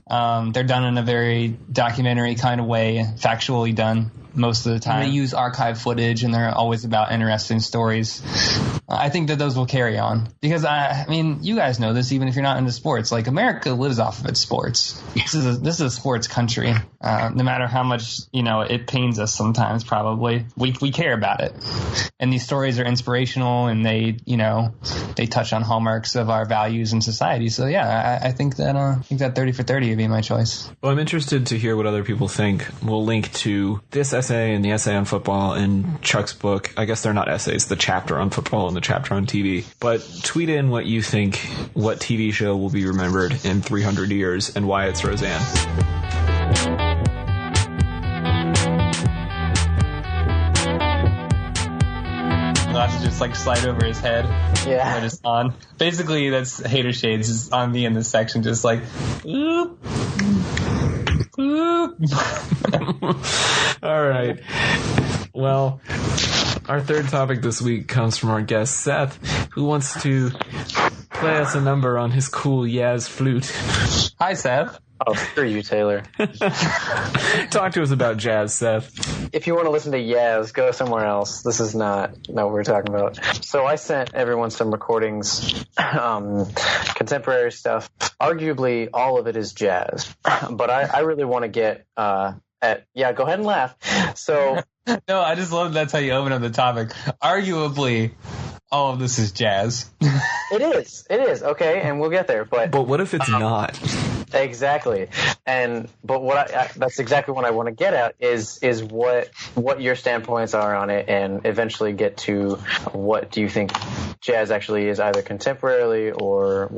They're done in a very documentary kind of way, factually done most of the time. They use archive footage, and they're always about interesting stories. I think that those will carry on, because I mean, you guys know this, even if you're not into sports. Like, America lives off of its sports. This is a sports country. No matter how much it pains us sometimes, probably we care about it. And these stories are inspirational, and they touch on hallmarks of our values in society. So yeah, I think that 30 for 30 would be my choice. Well, I'm interested to hear what other people think. We'll link to this essay and the essay on football and Chuck's book. I guess they're not essays, the chapter on football and the chapter on TV. But tweet in what you think, what TV show will be remembered in 300 years and why it's Roseanne. I'll have to just slide over his head. Yeah. Just on. Basically, that's Hater Shades is on me in this section, just like, oop. Oop. All right. Well, our third topic this week comes from our guest, Seth, who wants to play us a number on his cool Yaz flute. Hi, Seth. Oh, screw you, Taylor. Talk to us about jazz, Seth. If you want to listen to Yaz, go somewhere else. This is not what we're talking about. So I sent everyone some recordings, contemporary stuff. Arguably, all of it is jazz. But I really want to get go ahead and laugh. So no, I just love that's how you open up the topic. Arguably, all of this is jazz. It is. Okay, and we'll get there. But what if it's not? Exactly. But what that's exactly what I want to get at is what your standpoints are on it, and eventually get to what do you think jazz actually is, either contemporarily or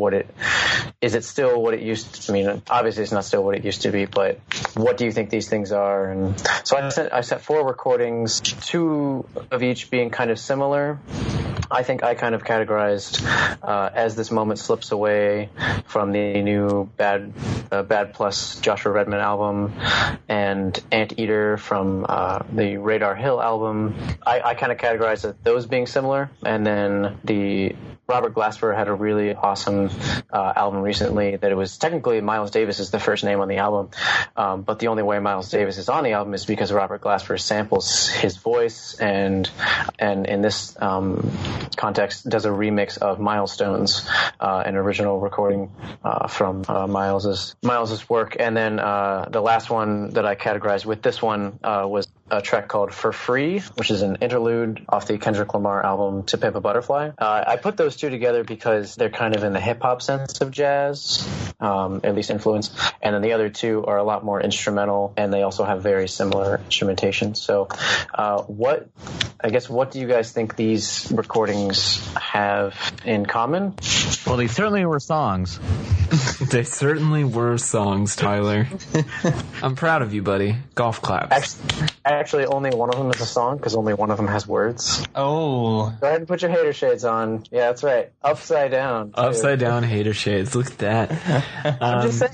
is it still what it used to, I mean, obviously it's not still what it used to be, but what do you think these things are? And so I sent 4 recordings, 2 of each being kind of similar. I think I kind of categorized As This Moment Slips Away from the new Bad Plus Joshua Redman album, and Anteater from the Radar Hill album. I kind of categorized those being similar, and then the Robert Glasper had a really awesome album recently that it was technically Miles Davis is the first name on the album, but the only way Miles Davis is on the album is because Robert Glasper samples his voice, and in this context does a remix of Milestones, an original recording from Miles's work. And then the last one that I categorized with this one was a track called For Free, which is an interlude off the Kendrick Lamar album To Pimp a Butterfly. I put those 2 together because they're kind of in the hip-hop sense of jazz, at least influence, and then the other 2 are a lot more instrumental, and they also have very similar instrumentation. So what do you guys think these recordings have in common? Well, they certainly were songs. They certainly were songs, Tyler. I'm proud of you, buddy. Golf claps. Actually, only one of them is a song, because only one of them has words. Oh. Go ahead and put your hater shades on. Yeah, that's right. Upside down. Too. Upside down hater shades. Look at that. I'm just saying.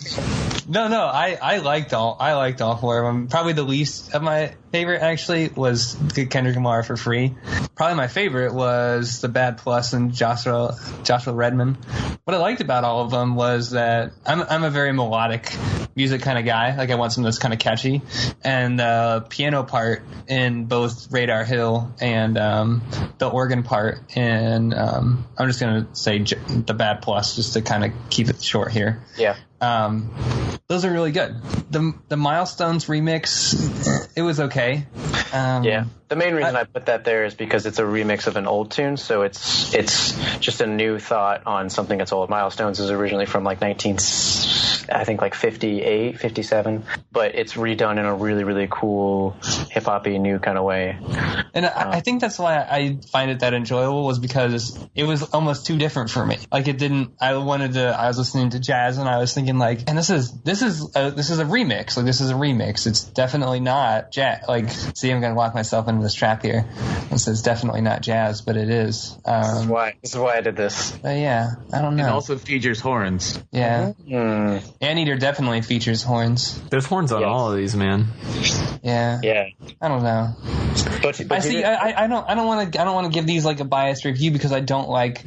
No, I liked all 4 of them. Probably the least of my favorite, actually, was Kendrick Lamar For Free. Probably my favorite was the Bad Plus and Joshua Redman. What I liked about all of them was that I'm a very melodic music kind of guy. Like, I want something that's kind of catchy. And the piano part in both Radar Hill and the organ part in, I'm just going to say the Bad Plus, just to kind of keep it short here. Yeah. Those are really good. The Milestones remix, it was okay. Yeah. The main reason I put that there is because it's a remix of an old tune, so it's just a new thought on something that's old. Milestones is originally from like 19 I think like 58, 57, but it's redone in a really, really cool hip-hop-y new kind of way. And I think that's why I find it that enjoyable, was because it was almost too different for me. Like I was listening to jazz and I was thinking like, and this is a remix. Like this is a remix. It's definitely not jazz. Like, see, I'm going to lock myself into this trap here. It says definitely not jazz, but it is. This is why I did this. But yeah, I don't know. It also features horns. Yeah. Anteater definitely features horns. There's horns on all of these, man. Yeah. Yeah. I don't know. But I don't want to give these like a biased review because I don't like,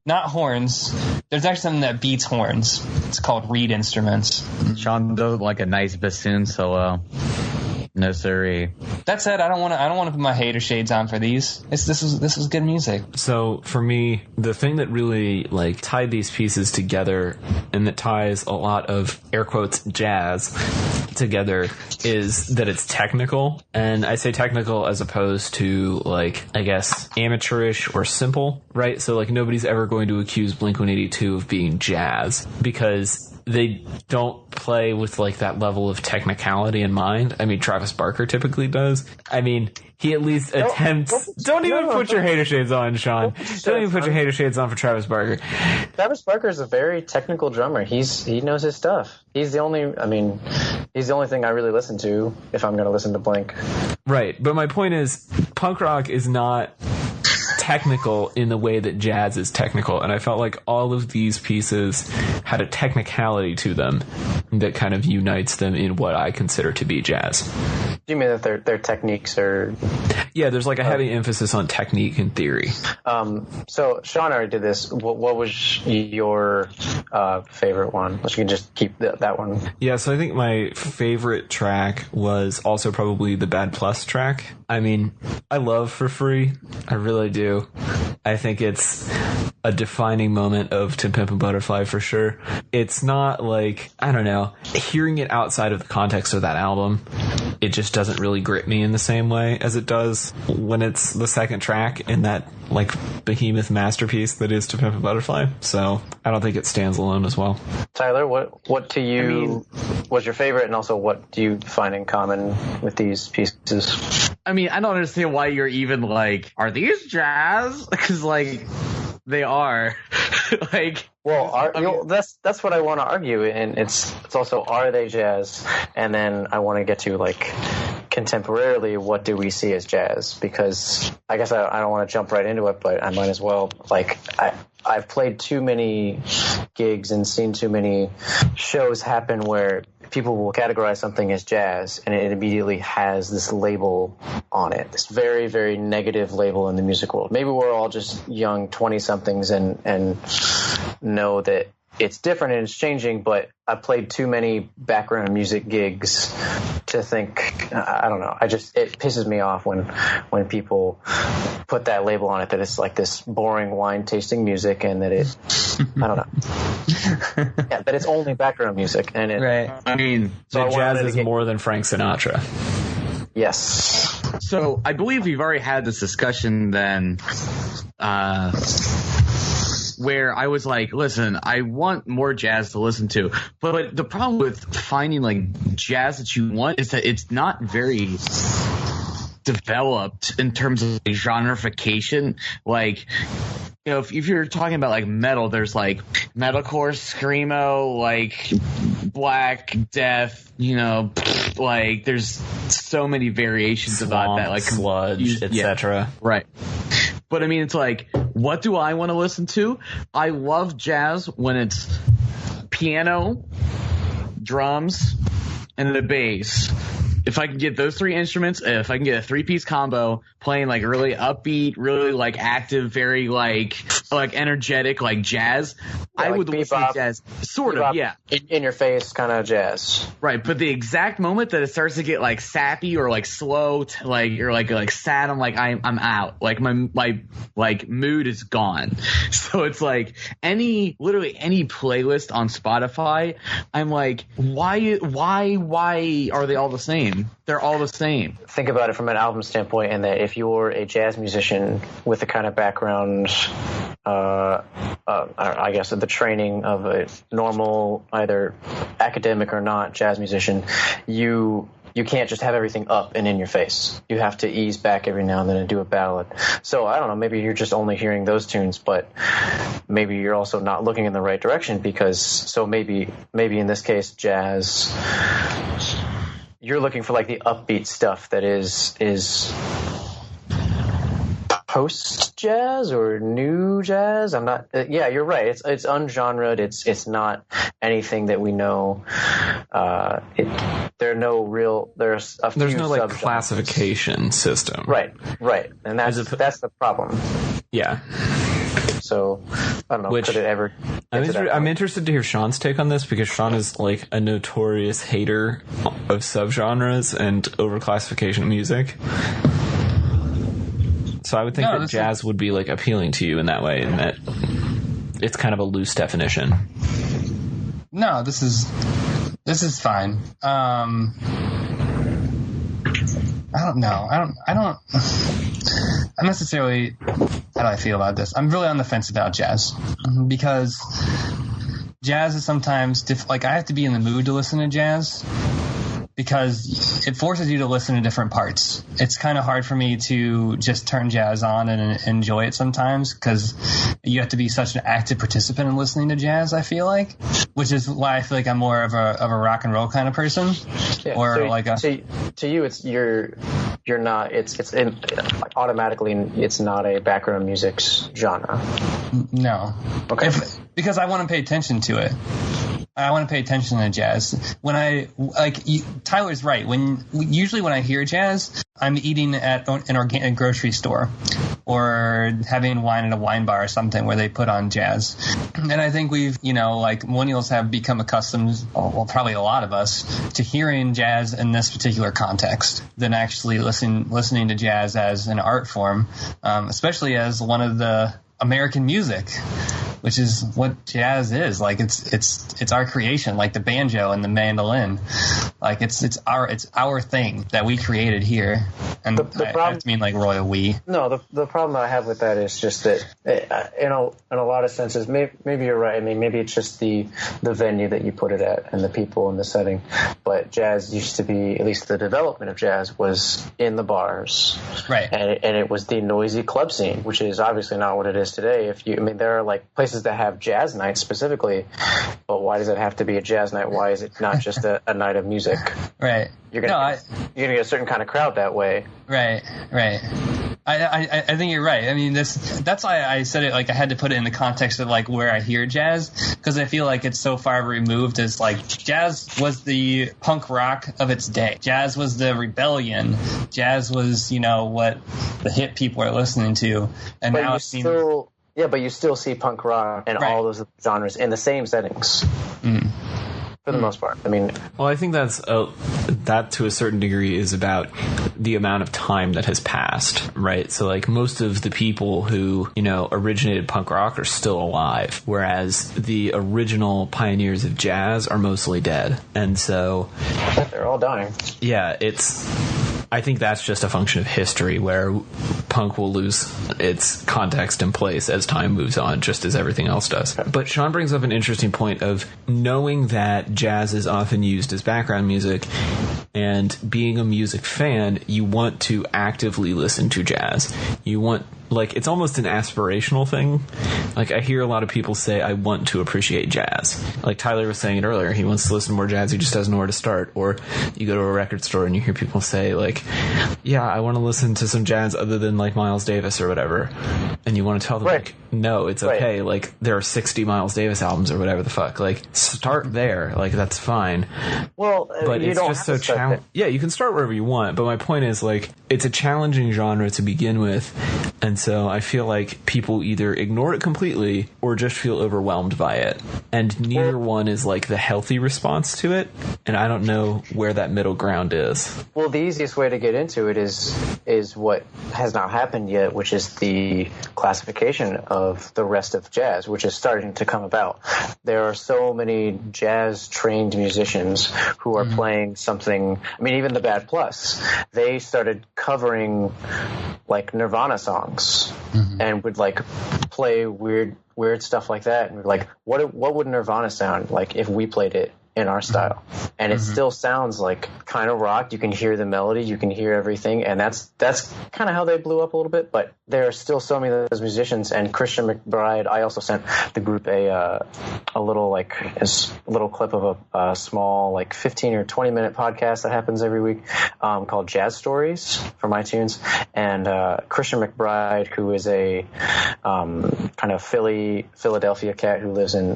not horns. There's actually something that beats horns. It's called reed instruments. Sean does like a nice bassoon solo. No siree. That said, I don't want to put my hater shades on for these. This was good music. So for me, the thing that really like tied these pieces together, and that ties a lot of air quotes jazz together, is that it's technical. And I say technical as opposed to like, I guess, amateurish or simple, right? So like nobody's ever going to accuse Blink-182 of being jazz because they don't play with like that level of technicality in mind. I mean, Travis Barker typically does. I mean, he at least attempts. Don't even put your hater shades on, Sean. Don't even put your hater shades on for Travis Barker. Travis Barker is a very technical drummer. He knows his stuff. He's the only thing I really listen to if I'm going to listen to Blink. Right, but my point is, punk rock is not technical in the way that jazz is technical, and I felt like all of these pieces had a technicality to them that kind of unites them in what I consider to be jazz. Do you mean that their techniques are... Yeah, there's like a heavy emphasis on technique and theory. So Sean already did this. What was your favorite one? Unless you can just keep that one. Yeah, so I think my favorite track was also probably the Bad Plus track. I mean, I love For Free. I really do. I think it's a defining moment of To Pimp a Butterfly for sure. It's not like, I don't know, hearing it outside of the context of that album, it just doesn't really grip me in the same way as it does when it's the second track in that like behemoth masterpiece that is To Pimp a Butterfly. So I don't think it stands alone as well. Tyler, what to you was your favorite, and also what do you find in common with these pieces? I mean, I don't understand why you're even like, are these jazz? Because like, they are. Like, well, that's what I want to argue, and it's also, are they jazz? And then I want to get to like contemporarily, what do we see as jazz? Because I guess I don't want to jump right into it, but I might as well. Like, I've played too many gigs and seen too many shows happen where people will categorize something as jazz and it immediately has this label on it, this very, very negative label in the music world. Maybe we're all just young 20-somethings and know that it's different and it's changing, but I played too many background music gigs to think, I don't know. It pisses me off when people put that label on it, that it's like this boring wine tasting music, and that it, I don't know. Yeah, that it's only background music. And it, right. I mean, so jazz is more than Frank Sinatra. Yes. So I believe we've already had this discussion then, where I was like, listen, I want more jazz to listen to. But the problem with finding like jazz that you want is that it's not very developed in terms of like, genreification. Like, you know, if you're talking about like metal, there's like metalcore, screamo, like black death, you know, like there's so many variations about that, like sludge, etc. Yeah, right. But I mean, it's like, what do I want to listen to? I love jazz when it's piano, drums, and the bass. If I can get those three instruments, if I can get a three-piece combo playing like really upbeat, really like active, very like energetic, like jazz, yeah, I would listen to jazz. Sort of, yeah. In your face kind of jazz. Right, but the exact moment that it starts to get like sappy or like slow, or like sad, I'm like, I'm out. Like my like mood is gone. So it's like literally any playlist on Spotify, I'm like, why are they all the same? They're all the same. Think about it from an album standpoint, and that if you're a jazz musician with the kind of background I guess the training of a normal, either academic or not jazz musician, you can't just have everything up and in your face. You have to ease back every now and then and do a ballad. So I don't know, maybe you're just only hearing those tunes, but maybe you're also not looking in the right direction, because so maybe in this case jazz, you're looking for like the upbeat stuff that is post jazz or new jazz. I'm not. Yeah, you're right. It's ungenred. It's not anything that we know. There's no like classification system. Right, and that's the problem. Yeah. So I don't know. Could it ever? I'm interested to hear Sean's take on this, because Sean is like a notorious hater of subgenres and overclassification of music. So I would think that jazz would be like appealing to you in that way, and that it's kind of a loose definition. No, this is fine. I don't know. I don't necessarily. How do I feel about this? I'm really on the fence about jazz, because jazz is sometimes like I have to be in the mood to listen to jazz, because it forces you to listen to different parts. It's kind of hard for me to just turn jazz on and enjoy it sometimes, because you have to be such an active participant in listening to jazz, I feel like, which is why I feel like I'm more of a rock and roll kind of person. Yeah, or so, like to you, it's you're not. It's automatically it's not a background music genre. No. Okay. Because I want to pay attention to it. I want to pay attention to jazz. Tyler's right. Usually when I hear jazz, I'm eating at an organic grocery store or having wine at a wine bar or something where they put on jazz. And I think we've, millennials have become accustomed, well, probably a lot of us, to hearing jazz in this particular context than actually listening to jazz as an art form, especially as one of the American music, which is what jazz is. Like it's our creation, like the banjo and the mandolin. Like it's our thing that we created here. And the problem, I have to mean like royal we. No, the problem I have with that is just that in a lot of senses, maybe you're right. I mean, maybe it's just the venue that you put it at and the people and the setting. But jazz used to be, at least the development of jazz was in the bars, right? And it was the noisy club scene, which is obviously not what it is today. There are like places that have jazz nights specifically, but why does it have to be a jazz night? Why is it not just a night of music? Right. You're gonna get a certain kind of crowd that way. Right. I think you're right. I mean, that's why I said it, like I had to put it in the context of like where I hear jazz, because I feel like it's so far removed as like jazz was the punk rock of its day. Jazz was the rebellion. Jazz was, what the hip people are listening to. And now it seems... Yeah, but you still see punk rock and all those genres in the same settings. For the most part. I mean... Well, I think that to a certain degree is about the amount of time that has passed, right? So, like, most of the people who, originated punk rock are still alive, whereas the original pioneers of jazz are mostly dead. And so... They're all dying. Yeah, I think that's just a function of history, where punk will lose its context and place as time moves on, just as everything else does. But Sean brings up an interesting point of knowing that jazz is often used as background music, and being a music fan, you want to actively listen to jazz. You want... Like, it's almost an aspirational thing. Like, I hear a lot of people say, I want to appreciate jazz. Like Tyler was saying it earlier, he wants to listen to more jazz, he just doesn't know where to start. Or you go to a record store and you hear people say, like, yeah, I want to listen to some jazz other than, like, Miles Davis or whatever. And you want to tell them, like, no, it's okay. Like, there are 60 Miles Davis albums or whatever the fuck. Like, start there. Like, that's fine. Well, but it's just so challenging. Yeah, you can start wherever you want. But my point is, like, it's a challenging genre to begin with. And so I feel like people either ignore it completely or just feel overwhelmed by it. And neither one is like the healthy response to it. And I don't know where that middle ground is. Well, the easiest way to get into it is what has not happened yet, which is the classification of the rest of jazz, which is starting to come about. There are so many jazz-trained musicians who are playing something. I mean, even the Bad Plus, they started covering like Nirvana songs. songs and would like play weird stuff like that, and we're like, what would Nirvana sound like if we played it in our style? And it still sounds like kind of rock. You can hear the melody, you can hear everything, and that's kind of how they blew up a little bit. But there are still so many of those musicians. And Christian McBride, I also sent the group a little clip of a small like 15 or 20 minute podcast that happens every week called Jazz Stories from iTunes. And Christian McBride, who is a kind of Philadelphia cat who lives in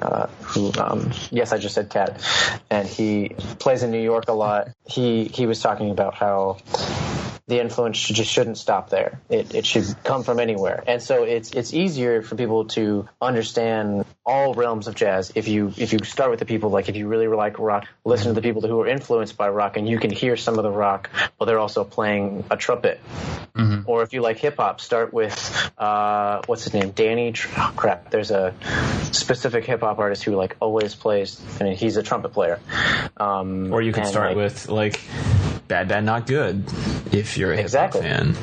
yes, I just said cat, and he plays in New York a lot. He was talking about how the influence shouldn't stop there. It should come from anywhere. And so it's easier for people to understand all realms of jazz if you start with the people, like if you really like rock, listen to the people who are influenced by rock, and you can hear some of the rock, but they're also playing a trumpet. Or if you like hip hop, start with what's his name, there's a specific hip hop artist who like always plays. I mean, he's a trumpet player. Or you could start with like Bad Bad Not Good if you're a hip hop fan.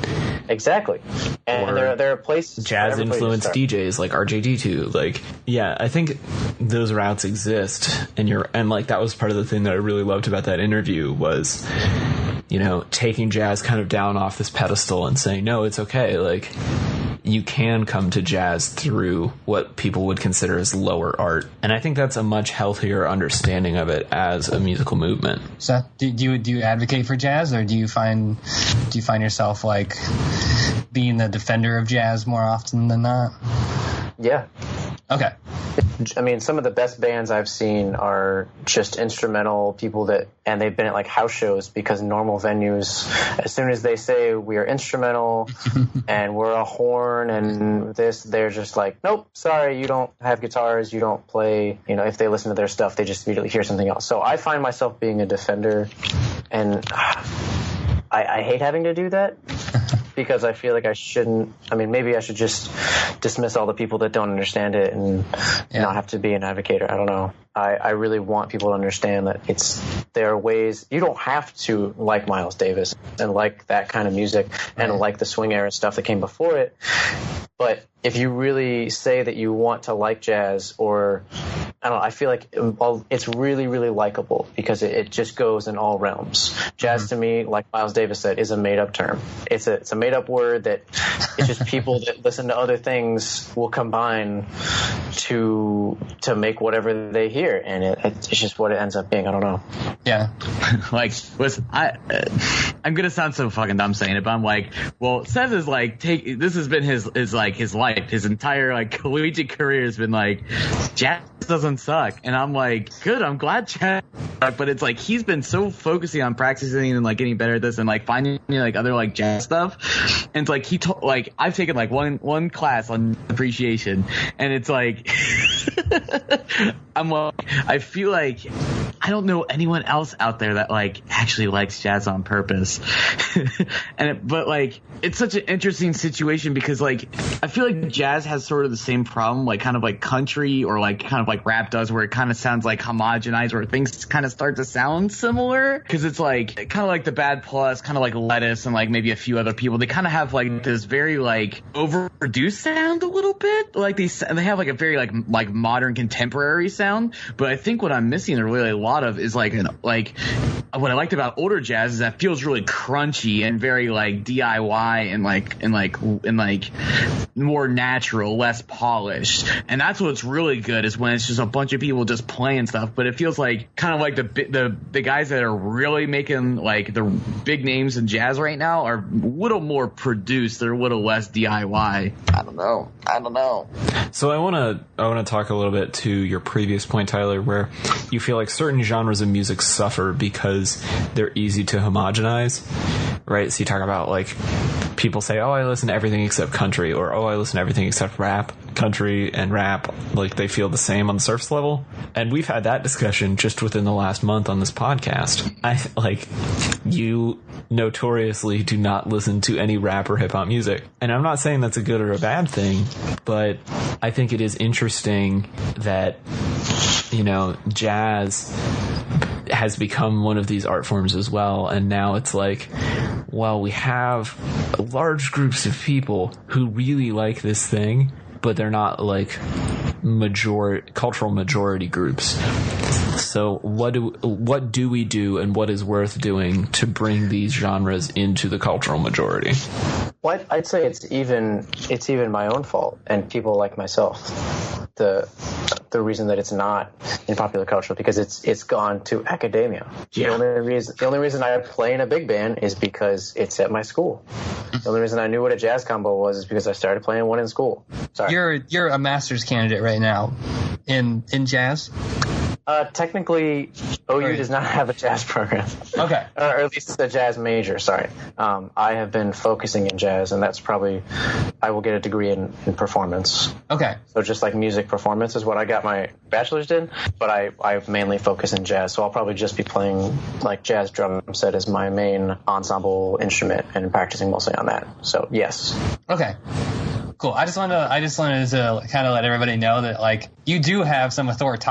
Exactly. And there are places, jazz influenced DJs like RJD2. Like, yeah, I think those routes exist, and like that was part of the thing that I really loved about that interview was, you know, taking jazz kind of down off this pedestal and saying, no, it's okay. Like, you can come to jazz through what people would consider as lower art. And I think that's a much healthier understanding of it as a musical movement. Seth, do you advocate for jazz, or do you find yourself like being the defender of jazz more often than not? Yeah. Okay. I mean, some of the best bands I've seen are just instrumental people and they've been at like house shows, because normal venues, as soon as they say we are instrumental and we're a horn and this, they're just like, nope, sorry, you don't have guitars, you don't play. You know, if they listen to their stuff, they just immediately hear something else. So I find myself being a defender, and I hate having to do that because I feel like I shouldn't. I mean, maybe I should just dismiss all the people that don't understand it and not have to be an advocator. I don't know. I really want people to understand that there are ways. You don't have to like Miles Davis and like that kind of music and like the swing era stuff that came before it. But if you really say that you want to like jazz, or I don't know, I feel like it's really, really likable because it just goes in all realms. Jazz to me, like Miles Davis said, is a made-up term. It's a made-up word that it's just people that listen to other things will combine to make whatever they hear, and it's just what it ends up being. I don't know. Yeah. Like, I'm gonna sound so fucking dumb saying it, but I'm like, well, Seth is like, this has been his life. His entire like collegiate career has been like, jazz doesn't suck, and I'm like, good, I'm glad jazz suck, but it's like he's been so focusing on practicing and like getting better at this and like finding like other like jazz stuff, and it's like I've taken like one class on appreciation, and it's like I'm like, I feel like I don't know anyone else out there that like actually likes jazz on purpose. But like it's such an interesting situation because like I feel like jazz has sort of the same problem like kind of like country or like kind of like rap does, where it kind of sounds like homogenized, where things kind of start to sound similar, because it's like kind of like the Bad Plus, kind of like Lettuce and like maybe a few other people, they kind of have like this very like overproduced sound a little bit, like they have like a very like modern contemporary sound. But I think what I'm missing really a lot of is like what I liked about older jazz is that it feels really crunchy and very like DIY and like more natural, less polished. And that's what's really good, is when it's just a bunch of people just playing stuff. But it feels like kind of like the guys that are really making like the big names in jazz right now are a little more produced. They're a little less DIY. I don't know. So I want to talk a little bit to your previous point, Tyler, where you feel like certain genres of music suffer because they're easy to homogenize, right? So you talk about like people say, oh, I listen to everything except country, or oh, I listen to everything except rap. Country and rap, like they feel the same on the surface level. And we've had that discussion just within the last month on this podcast. You notoriously do not listen to any rap or hip hop music. And I'm not saying that's a good or a bad thing, but I think it is interesting that, you know, jazz has become one of these art forms as well. And now it's like, well, we have large groups of people who really like this thing, but they're not like cultural majority groups. So what do we do, and what is worth doing to bring these genres into the cultural majority? Well, I'd say it's even my own fault, and people like myself. The reason that it's not in popular culture, because it's gone to academia. Yeah. The only reason I play in a big band is because it's at my school. The only reason I knew what a jazz combo was is because I started playing one in school. Sorry. You're a master's candidate right now in jazz. Technically, OU does not have a jazz program. Okay. Or at least a jazz major, sorry. I have been focusing in jazz, and that's probably, I will get a degree in performance. Okay. So just like music performance is what I got my bachelor's in, but I mainly focus in jazz. So I'll probably just be playing like jazz drum set as my main ensemble instrument and practicing mostly on that. So yes. Okay. Cool. I just wanted to kind of let everybody know that like you do have some authority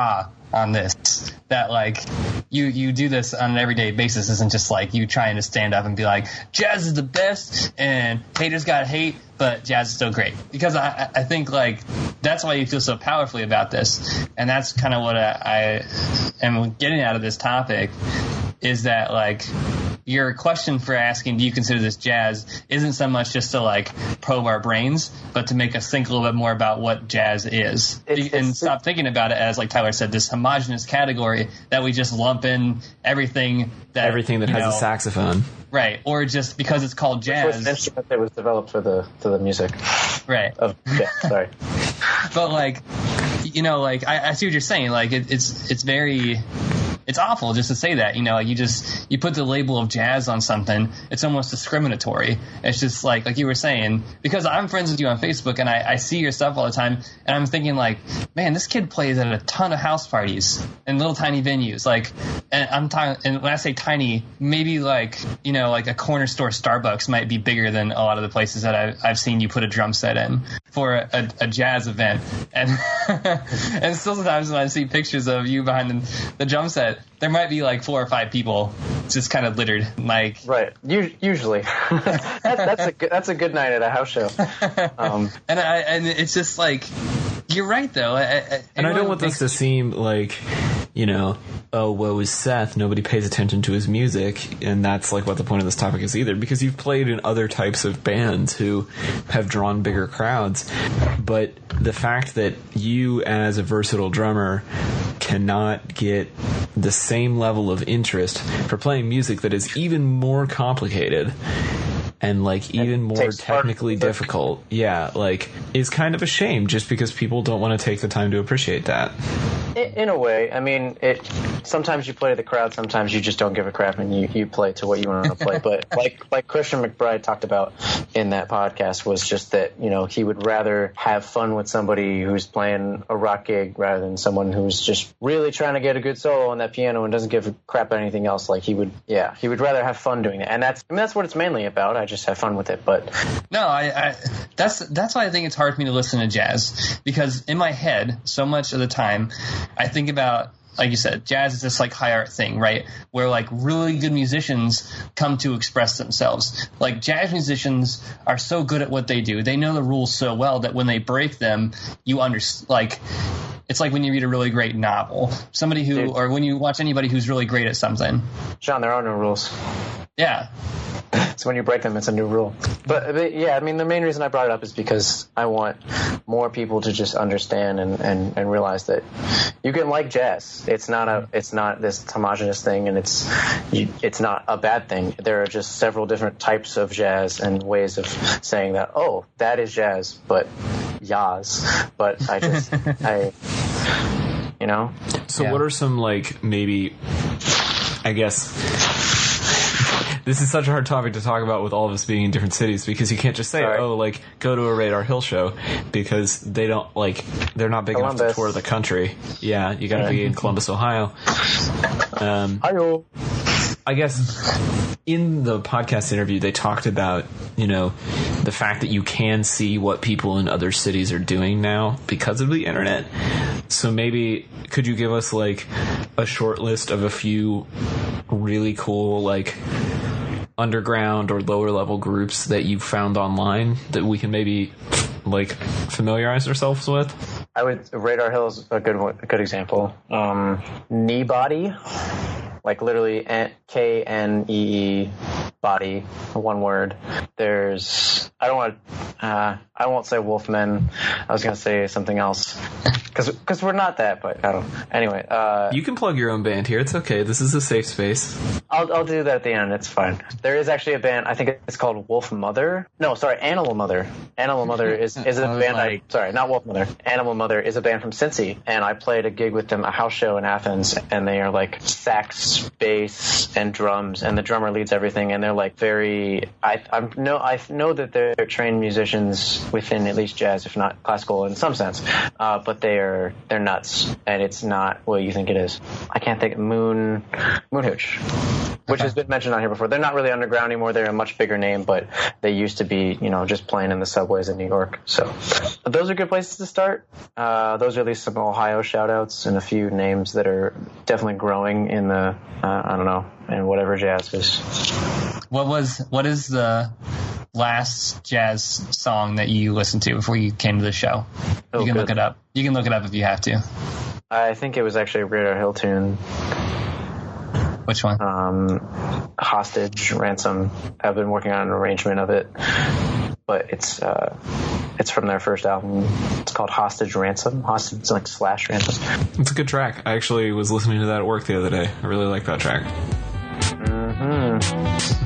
on this, that like you do this on an everyday basis. Isn't just like you trying to stand up and be like jazz is the best and haters gotta hate, but jazz is still great. Because I think like that's why you feel so powerfully about this, and that's kind of what I am getting out of this topic, is that like your question for asking, do you consider this jazz, isn't so much just to like probe our brains, but to make us think a little bit more about what jazz is. And stop thinking about it as, like Tyler said, this homogenous category that we just lump in everything that has a saxophone. Right. Or just because it's called jazz. Which was an instrument that was developed for the music. Right. Sorry. But like, like I see what you're saying. Like it's very... It's awful just to say that, like you put the label of jazz on something. It's almost discriminatory. It's just like you were saying, because I'm friends with you on Facebook and I see your stuff all the time, and I'm thinking like, man, this kid plays at a ton of house parties and little tiny venues. Like, and when I say tiny, maybe like a corner store Starbucks might be bigger than a lot of the places that I've seen you put a drum set in for a jazz event. And and still sometimes when I see pictures of you behind the drum set, there might be like 4 or 5 people just kind of littered, like right. Usually, that's a good night at a house show. And it's just like, you're right though. And I don't want this to seem like, oh, woe is Seth, nobody pays attention to his music, and that's like what the point of this topic is either, because you've played in other types of bands who have drawn bigger crowds, but the fact that you as a versatile drummer cannot get the same level of interest for playing music that is even more complicated and like even more technically difficult, is kind of a shame, just because people don't want to take the time to appreciate that. In a way, I mean, sometimes you play to the crowd, sometimes you just don't give a crap and you play to what you want to play. But like Christian McBride talked about in that podcast, was just that, he would rather have fun with somebody who's playing a rock gig rather than someone who's just really trying to get a good solo on that piano and doesn't give a crap about anything else. Like he would rather have fun doing that. And that's what it's mainly about. I just have fun with it. But no, that's why I think it's hard for me to listen to jazz, because in my head, so much of the time, I think about, like you said, jazz is this like high art thing, right? Where like really good musicians come to express themselves. Like jazz musicians are so good at what they do. They know the rules so well that when they break them, you understand. Like, it's like when you read a really great novel. Or when you watch anybody who's really great at something. John, there are no rules. Yeah. So when you break them, it's a new rule. But yeah, I mean, the main reason I brought it up is because I want more people to just understand and realize that you can like jazz. It's not this homogenous thing, and it's not a bad thing. There are just several different types of jazz and ways of saying that. Oh, that is jazz, but yas. But So what are some, like, maybe, I guess, this is such a hard topic to talk about with all of us being in different cities, because you can't just say, go to a Radar Hill show, because they're not big enough to tour the country. Yeah, you gotta be in Columbus, Ohio. Ohio. I guess in the podcast interview, they talked about, the fact that you can see what people in other cities are doing now because of the internet. So maybe could you give us like a short list of a few really cool, like, underground or lower level groups that you found online that we can maybe like familiarize ourselves with? I would Radar Hill's a good example. Knee Body, like literally KNEE body, one word. There's I won't say Wolfmen. I was gonna say something else because we're not that, but I don't. Anyway, you can plug your own band here. It's okay. This is a safe space. I'll do that at the end. It's fine. There is actually a band. I think it's called Wolf Mother. No, sorry, Animal Mother. Animal Mother is a band. Sorry, not Wolf Mother. Animal Mother is a band from Cincy, and I played a gig with them, a house show in Athens, and they are like sax, bass, and drums, and the drummer leads everything, and they're like very. I know that they're trained musicians within at least jazz, if not classical in some sense, but they're nuts, and it's not what you think it is. I can't think. Moonhooch, which has been mentioned on here before. They're not really underground anymore. They're a much bigger name, but they used to be, just playing in the subways in New York. So those are good places to start. Those are at least some Ohio shout-outs and a few names that are definitely growing in the, in whatever jazz is. What is the last jazz song that you listened to before you came to the show? You can look it up. You can look it up if you have to. I think it was actually a Radar Hill tune. Which one? Hostage Ransom. I've been working on an arrangement of it, but it's from their first album. It's called Hostage Ransom. Hostage, like / ransom. It's a good track. I actually was listening to that at work the other day. I really like that track. Mm-hmm.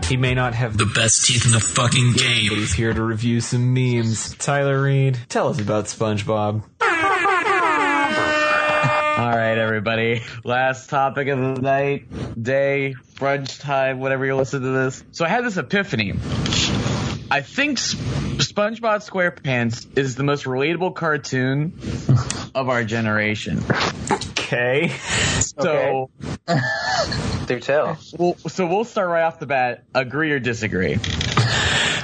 He may not have the best teeth in the fucking game, but he's here to review some memes. Tyler Reed, tell us about SpongeBob. All right, everybody. Last topic of the night, day, brunch time, whatever you listen to this. So I had this epiphany. I think SpongeBob SquarePants is the most relatable cartoon of our generation. Okay. So, do tell. We'll start right off the bat. Agree or disagree?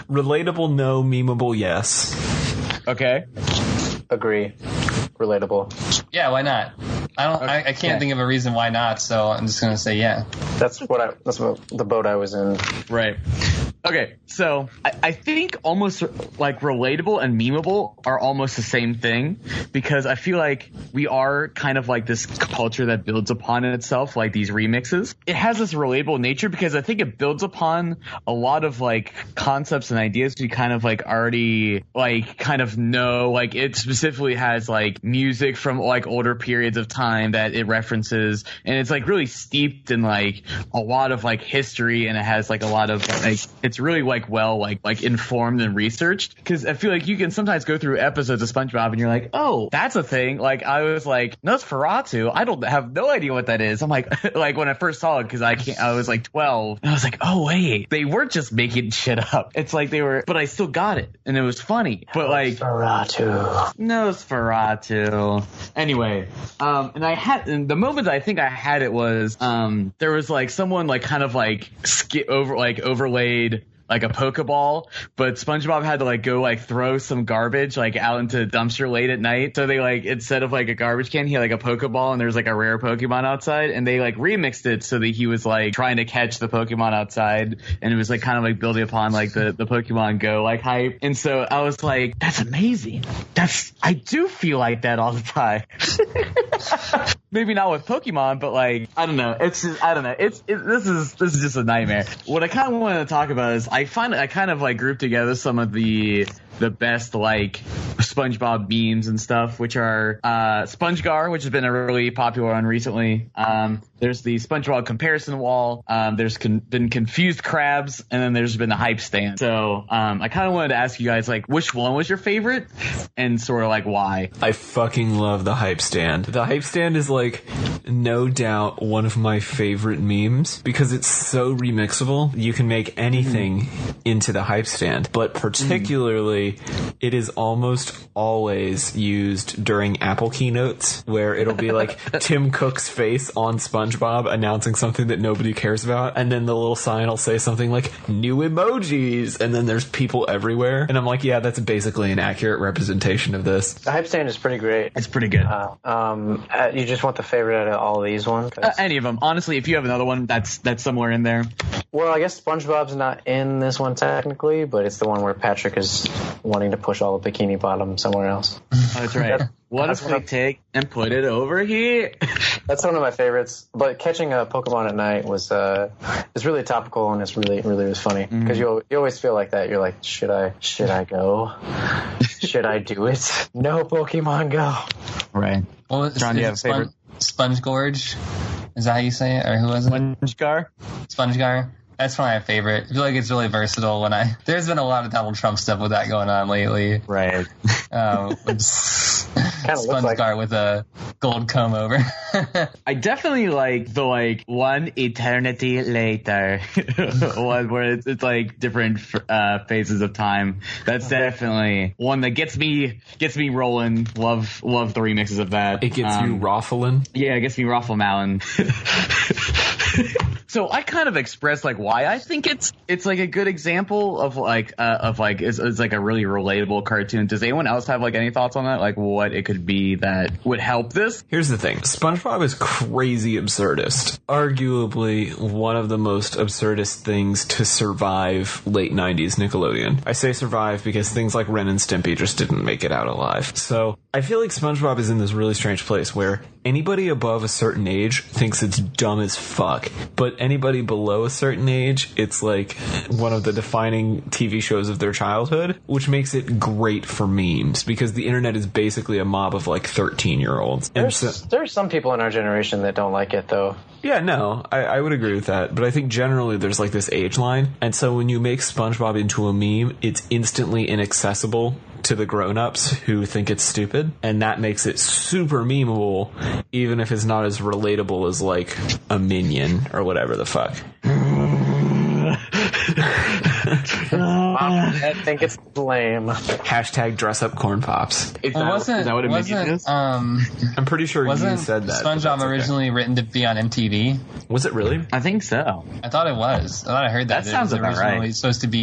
Relatable, no. Memeable, yes. Okay. Agree. Relatable. Yeah, why not? I can't think of a reason why not, so I'm just gonna say yeah. That's the boat I was in. Right. Okay, so I think almost like relatable and memeable are almost the same thing, because I feel like we are kind of like this culture that builds upon itself, like these remixes. It has this relatable nature because I think it builds upon a lot of like concepts and ideas we kind of like already like kind of know. Like it specifically has like music from like older periods of time that it references, and it's like really steeped in like a lot of like history, and it has like a lot of like it's really like well like informed and researched, because I feel like you can sometimes go through episodes of SpongeBob and you're like, oh, that's a thing. Like I was like, Nosferatu, I have no idea what that is. I'm like like when I first saw it, because I was like 12, and I was like, oh wait, they weren't just making shit up. It's like they were, but I still got it, and it was funny. But like Nosferatu. Anyway, and the moment I think I had it was there was like someone like kind of like overlaid like a Pokeball, but SpongeBob had to like go like throw some garbage like out into the dumpster late at night. So they like, instead of like a garbage can, he had like a Pokeball, and there's like a rare Pokemon outside, and they like remixed it so that he was like trying to catch the Pokemon outside, and it was like kind of like building upon like the Pokemon Go like hype. And so I was like, that's amazing. I do feel like that all the time. Maybe not with Pokemon, but like, I don't know. This is just a nightmare. What I kind of wanted to talk about is I kind of like grouped together some of the best like SpongeBob memes and stuff, which are SpongeGar, which has been a really popular one recently. There's the SpongeBob comparison wall. There's been confused crabs, and then there's been the hype stand. So I kind of wanted to ask you guys like, which one was your favorite, and sort of like why? I fucking love the hype stand. The hype stand is like no doubt one of my favorite memes because it's so remixable. You can make anything into the hype stand, but particularly it is almost always used during Apple keynotes where it'll be like Tim Cook's face on SpongeBob announcing something that nobody cares about, and then the little sign will say something like new emojis, and then there's people everywhere, and I'm like, yeah, that's basically an accurate representation of this. The hype stand is pretty great. It's pretty good. You just want the favorite out of all these ones? Any of them. Honestly, if you have another one that's somewhere in there. Well, I guess SpongeBob's not in this one technically, but it's the one where Patrick is wanting to push all the Bikini Bottom somewhere else. That's right. What if we take and put it over here? That's one of my favorites. But catching a Pokemon at night was it's really topical, and it's really was funny because you always feel like that. You're like, should I go? Should I do it? No, Pokemon, go. Right. Well, John, do you have a favorite? Sponge Gorge? Is that how you say it? Or who was it? SpongeGar. That's probably my favorite. I feel like it's really versatile. There's been a lot of Donald Trump stuff with that going on lately. Right. SpongeGar with a gold comb over. I definitely like the one eternity later one where it's like different phases of time. That's definitely one that gets me rolling. Love the remixes of that. It gets you raffling. Yeah, it gets me raffle-mallin'. So I kind of expressed why I think it's like a good example of it's like a really relatable cartoon. Does anyone else have any thoughts on that? Like what it could be that would help this? Here's the thing. SpongeBob is crazy absurdist. Arguably one of the most absurdist things to survive late 90s Nickelodeon. I say survive because things like Ren and Stimpy just didn't make it out alive. So I feel like SpongeBob is in this really strange place where anybody above a certain age thinks it's dumb as fuck, but anybody below a certain age, it's like one of the defining TV shows of their childhood, which makes it great for memes because the internet is basically a mob of 13-year-olds. There's some people in our generation that don't like it though. Yeah, no, I would agree with that. But I think generally there's this age line. And so when you make SpongeBob into a meme, it's instantly inaccessible to the grown-ups who think it's stupid. And that makes it super memeable, even if it's not as relatable as a Minion or whatever the fuck. I think it's lame. Hashtag dress up corn pops. Is that what a Minion is? I'm pretty sure you said that. SpongeBob originally written to be on MTV? Was it really? I think so. I thought it was. I thought I heard that. That sounds about right. It's supposed to be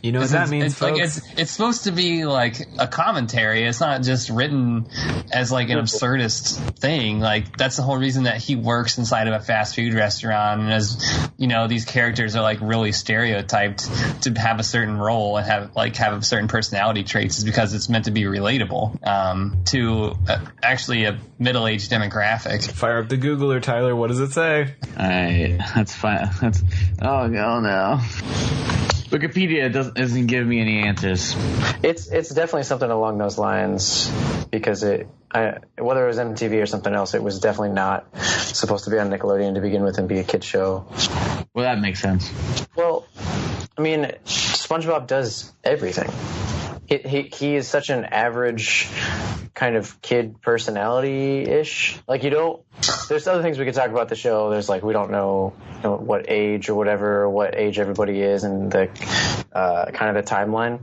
you know what that means, folks? It's supposed to be a commentary. It's not just written as an absurdist thing. That's the whole reason that he works inside of a fast food restaurant, and as these characters are really stereotyped to have a certain role and have certain personality traits is because it's meant to be relatable to actually a middle-aged demographic. Fire up the Googler, Tyler. What does it say? That's fine. Oh no. Wikipedia doesn't give me any answers. It's definitely something along those lines because whether it was MTV or something else, it was definitely not supposed to be on Nickelodeon to begin with and be a kid show. Well, that makes sense. Well, I mean, SpongeBob does everything. He is such an average kind of kid personality-ish. There's other things we could talk about the show. There's we don't know, what age or whatever, what age everybody is and the kind of the timeline.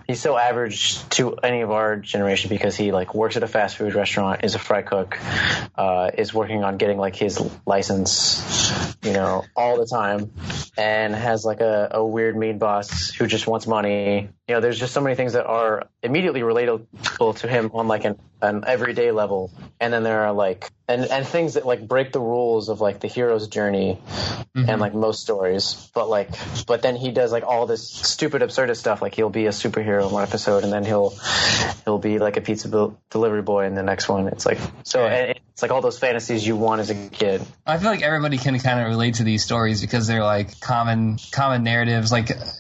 He's so average to any of our generation because he works at a fast food restaurant, is a fry cook, is working on getting his license, all the time, and has a weird mean boss who just wants money. There's just so many things that are immediately relatable to him on an everyday level, and then there are and things that break the rules of the hero's journey and most stories, but then he does all this stupid absurdist stuff. He'll be a superhero in one episode, and then he'll be a pizza delivery boy in the next one. It's it's all those fantasies you want as a kid. I feel like everybody can kind of relate to these stories because they're common narratives.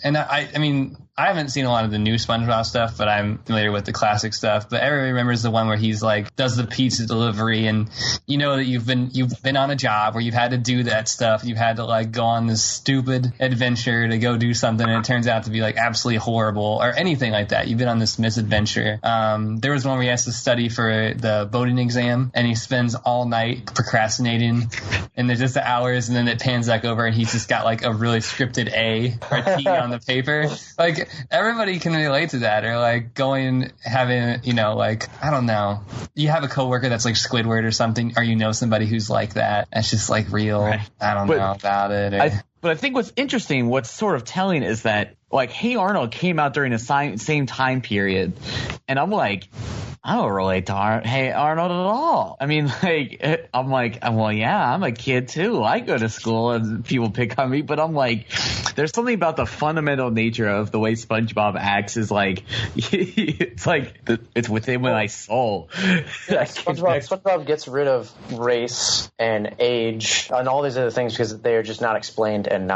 And I mean, I haven't seen a lot of the new SpongeBob stuff, but I'm familiar with the classic stuff. But everybody remembers the one where he's like does the pizza delivery, and you know that you've been on a job where you've had to do that stuff. You've had to like go on this stupid adventure to go do something, and it turns out to be like absolutely horrible or anything like that. You've been on this misadventure. There was one where he has to study for the boating exam, and he spends all night procrastinating, and there's just the hours, and then it pans back over, and he's just got like a really scripted A or T on the paper. Like everybody can relate to that, or like having, you know, like, I don't know, you have a coworker that's like Squidward or something, or you know somebody who's like that. It's just like real. Right. I don't know about it. But I think what's interesting, what's sort of telling is that, like, Hey Arnold came out during the same time period, and I'm like, I don't relate to Hey Arnold at all. I mean, like, I'm like, well, yeah, I'm a kid too. I go to school and people pick on me, but I'm like, there's something about the fundamental nature of the way SpongeBob acts is like, it's like, it's within my soul. Yeah, SpongeBob gets rid of race and age and all these other things because they are just not explained, and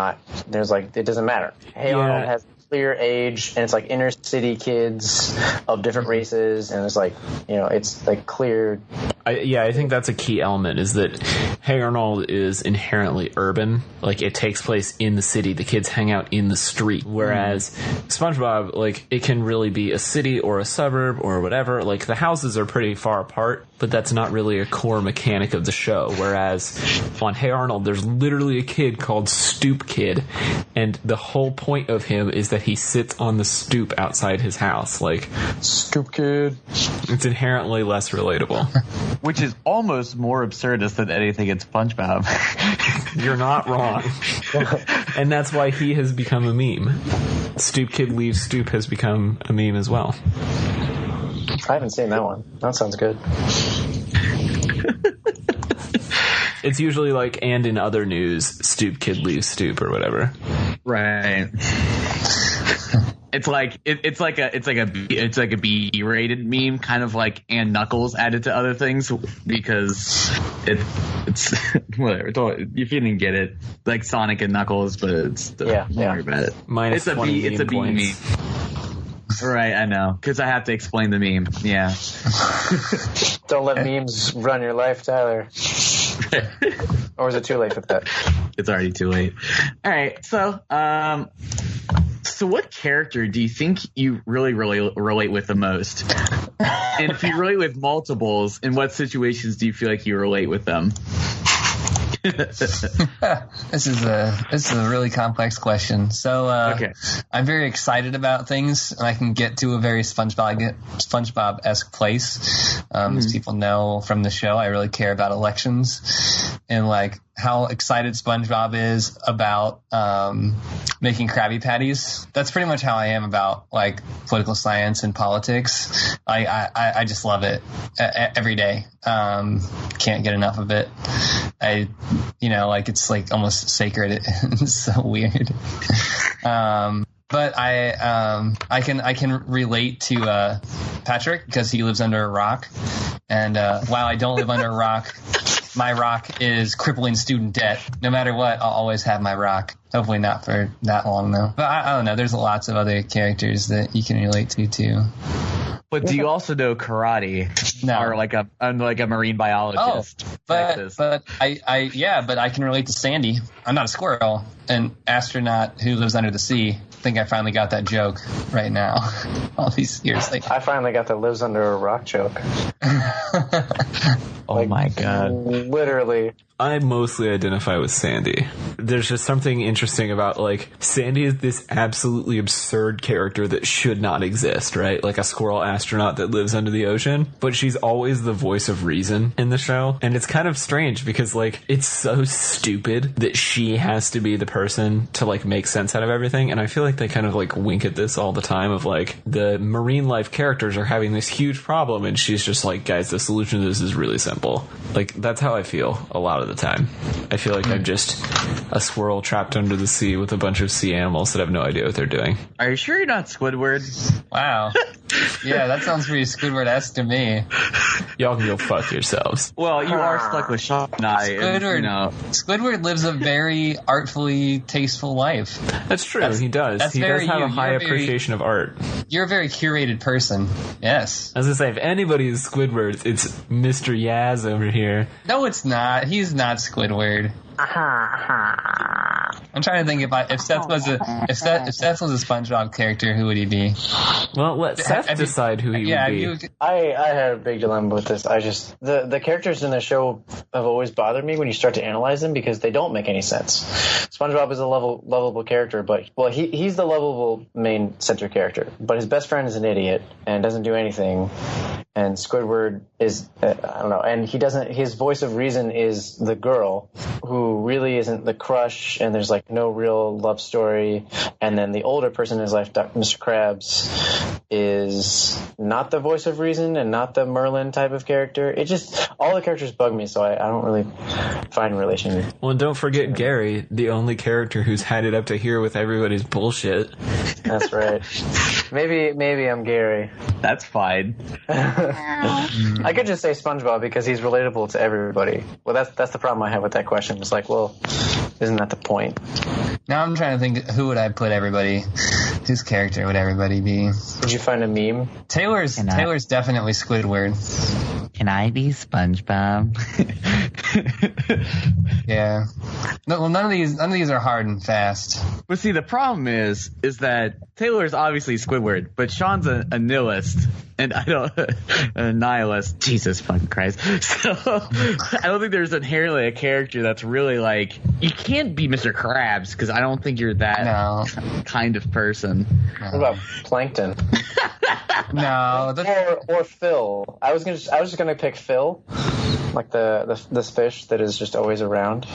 there's like, it doesn't matter. Hey Arnold has clear age, and it's like inner city kids of different races, and it's like, you know, it's like clear. I think that's a key element, is that Hey Arnold is inherently urban. Like, it takes place in the city. The kids hang out in the street. Whereas SpongeBob, like, it can really be a city or a suburb or whatever. Like, the houses are pretty far apart, but that's not really a core mechanic of the show. Whereas on Hey Arnold, there's literally a kid called Stoop Kid, and the whole point of him is that he sits on the stoop outside his house. Like, Stoop Kid. It's inherently less relatable. Which is almost more absurdist than anything in SpongeBob. You're not wrong. And that's why he has become a meme. Stoop Kid Leaves Stoop has become a meme as well. I haven't seen that one. That sounds good. It's usually like, and in other news, Stoop Kid Leaves Stoop or whatever. Right. It's like a B-rated meme, kind of like and Knuckles added to other things, because it's whatever. If you didn't get it, like Sonic and Knuckles, but it's don't worry about it. Minus it's a B. It's a B meme. Right, I know, because I have to explain the meme. Yeah. Don't let memes run your life, Tyler. Or is it too late for that? It's already too late. All right, so what character do you think you really relate with the most? And if you relate with multiples, in what situations do you feel like you relate with them? This is a really complex question. So okay. I'm very excited about things, and I can get to a very SpongeBob-esque place. As people know from the show, I really care about elections and like how excited SpongeBob is about making Krabby Patties. That's pretty much how I am about like political science and politics. I just love it every day. Can't get enough of it. It's like almost sacred. It's so weird. But I can relate to Patrick because he lives under a rock, and while I don't live under a rock, my rock is crippling student debt. No matter what, I'll always have my rock. Hopefully not for that long though. But I don't know. There's lots of other characters that you can relate to too. But do you also know karate? No. Or like a marine biologist? Oh, but I can relate to Sandy. I'm not a squirrel. An astronaut who lives under the sea. I think I finally got that joke right now. All these years later. I finally got the lives under a rock joke. Oh my God. Literally. I mostly identify with Sandy. There's just something interesting about, like, Sandy is this absolutely absurd character that should not exist, right? Like a squirrel astronaut that lives under the ocean. But she's always the voice of reason in the show. And it's kind of strange because, like, it's so stupid that she has to be the person to, like, make sense out of everything. And I feel like they kind of, like, wink at this all the time of, like, the marine life characters are having this huge problem. And she's just like, guys, the solution to this is really simple. Like, that's how I feel a lot of the time. I feel like I'm just a squirrel trapped under the sea with a bunch of sea animals that have no idea what they're doing. Are you sure you're not Squidward? Wow. Yeah, that sounds pretty Squidward-esque to me. Y'all can go fuck yourselves. Well, you are stuck with Sean and I. Squidward, and, you know. Squidward lives a very artfully tasteful life. That's true. He does. He does have a high appreciation of art. You're a very curated person. Yes. As I say, if anybody is Squidward, it's Mr. Yaz over here. No, it's not. He's not Squidward. I'm trying to think if Seth was a SpongeBob character, who would he be? Well, let Seth decide who he would be. I had a big dilemma with this. The characters in the show have always bothered me when you start to analyze them because they don't make any sense. SpongeBob is a lovable character, but he's the lovable main center character, but his best friend is an idiot and doesn't do anything. And Squidward is, I don't know, and his voice of reason is the girl who really isn't the crush, and there's like no real love story. And then the older person in his life, Mr. Krabs, is not the voice of reason and not the Merlin type of character. All the characters bug me, so I don't really find relation. Well, and don't forget Gary, the only character who's had it up to here with everybody's bullshit. That's right. Maybe I'm Gary. That's fine. I could just say SpongeBob because he's relatable to everybody. Well, that's the problem I have with that question. It's like, well, isn't that the point? Now I'm trying to think, who would I put everybody? Whose character would everybody be? Did you find a meme? Taylor's definitely Squidward. Can I be SpongeBob? Yeah. No, well, none of these are hard and fast. But see, the problem is that Taylor is obviously Squidward, but Sean's a nihilist, and a nihilist. Jesus fucking Christ! So I don't think there's inherently a character that's really like, you can't be Mr. Krabs because I don't think you're that kind of person. No. What about Plankton? No, or Phil. I was just gonna pick Phil, like this fish that is just always around.